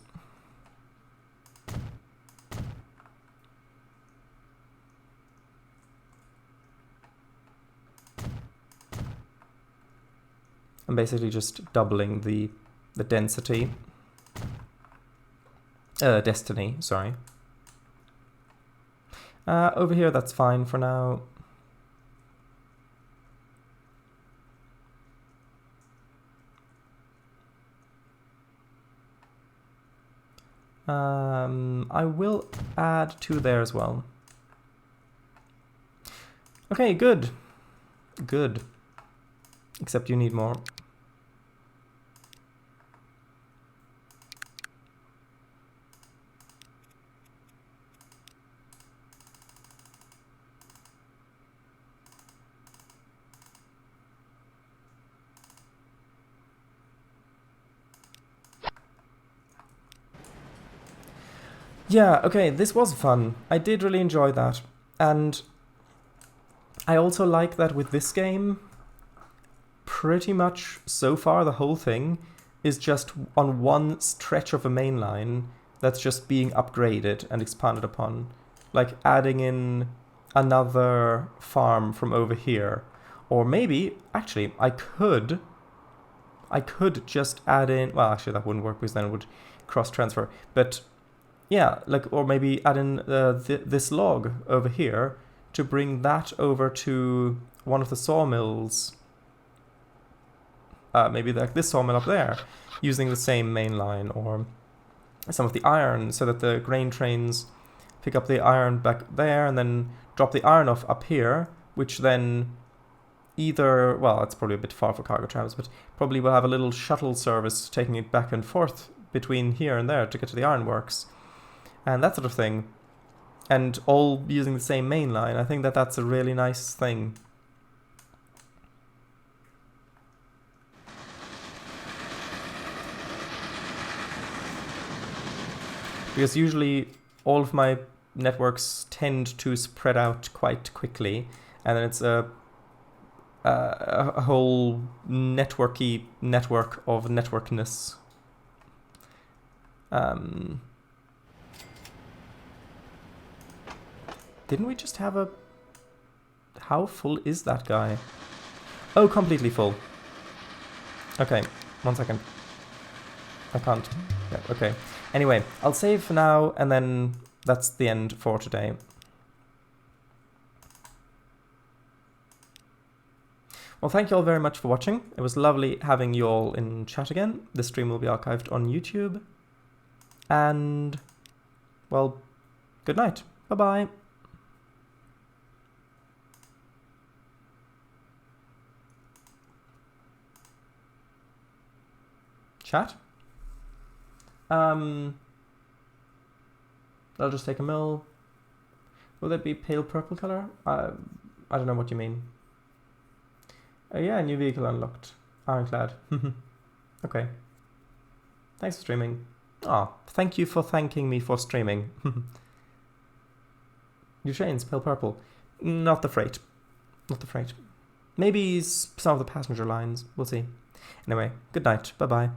[SPEAKER 1] I'm basically just doubling the density. Destiny, sorry. Over here, that's fine for now. I will add 2 there as well. Okay, good. Good. Except you need more. Yeah, okay, this was fun. I did really enjoy that. And I also like that with this game, pretty much so far the whole thing is just on one stretch of a main line that's just being upgraded and expanded upon. Like adding in another farm from over here. Or maybe, actually, I could just add in, well, actually that wouldn't work because then it would cross-transfer. But yeah, like, or maybe add in this log over here to bring that over to one of the sawmills. Maybe like this sawmill up there, using the same main line, or some of the iron, so that the grain trains pick up the iron back there and then drop the iron off up here, which then either, well, it's probably a bit far for cargo trams, but probably will have a little shuttle service taking it back and forth between here and there to get to the ironworks, and that sort of thing, and all using the same main line. I think that that's a really nice thing. Because usually all of my networks tend to spread out quite quickly, and then it's a whole networky network of networkness. Didn't we just have a... How full is that guy? Oh, completely full. Okay, 1 second. I can't. Yeah, okay. Anyway, I'll save for now, and then that's the end for today. Well, thank you all very much for watching. It was lovely having you all in chat again. The stream will be archived on YouTube. And, well, good night. Bye-bye. Chat? I'll just take a mill. Will that be pale purple color? I don't know what you mean. Yeah, new vehicle unlocked. Ironclad. Okay. Thanks for streaming. Oh, thank you for thanking me for streaming. Your train's pale purple. Not the freight. Not the freight. Maybe some of the passenger lines. We'll see. Anyway, good night. Bye-bye.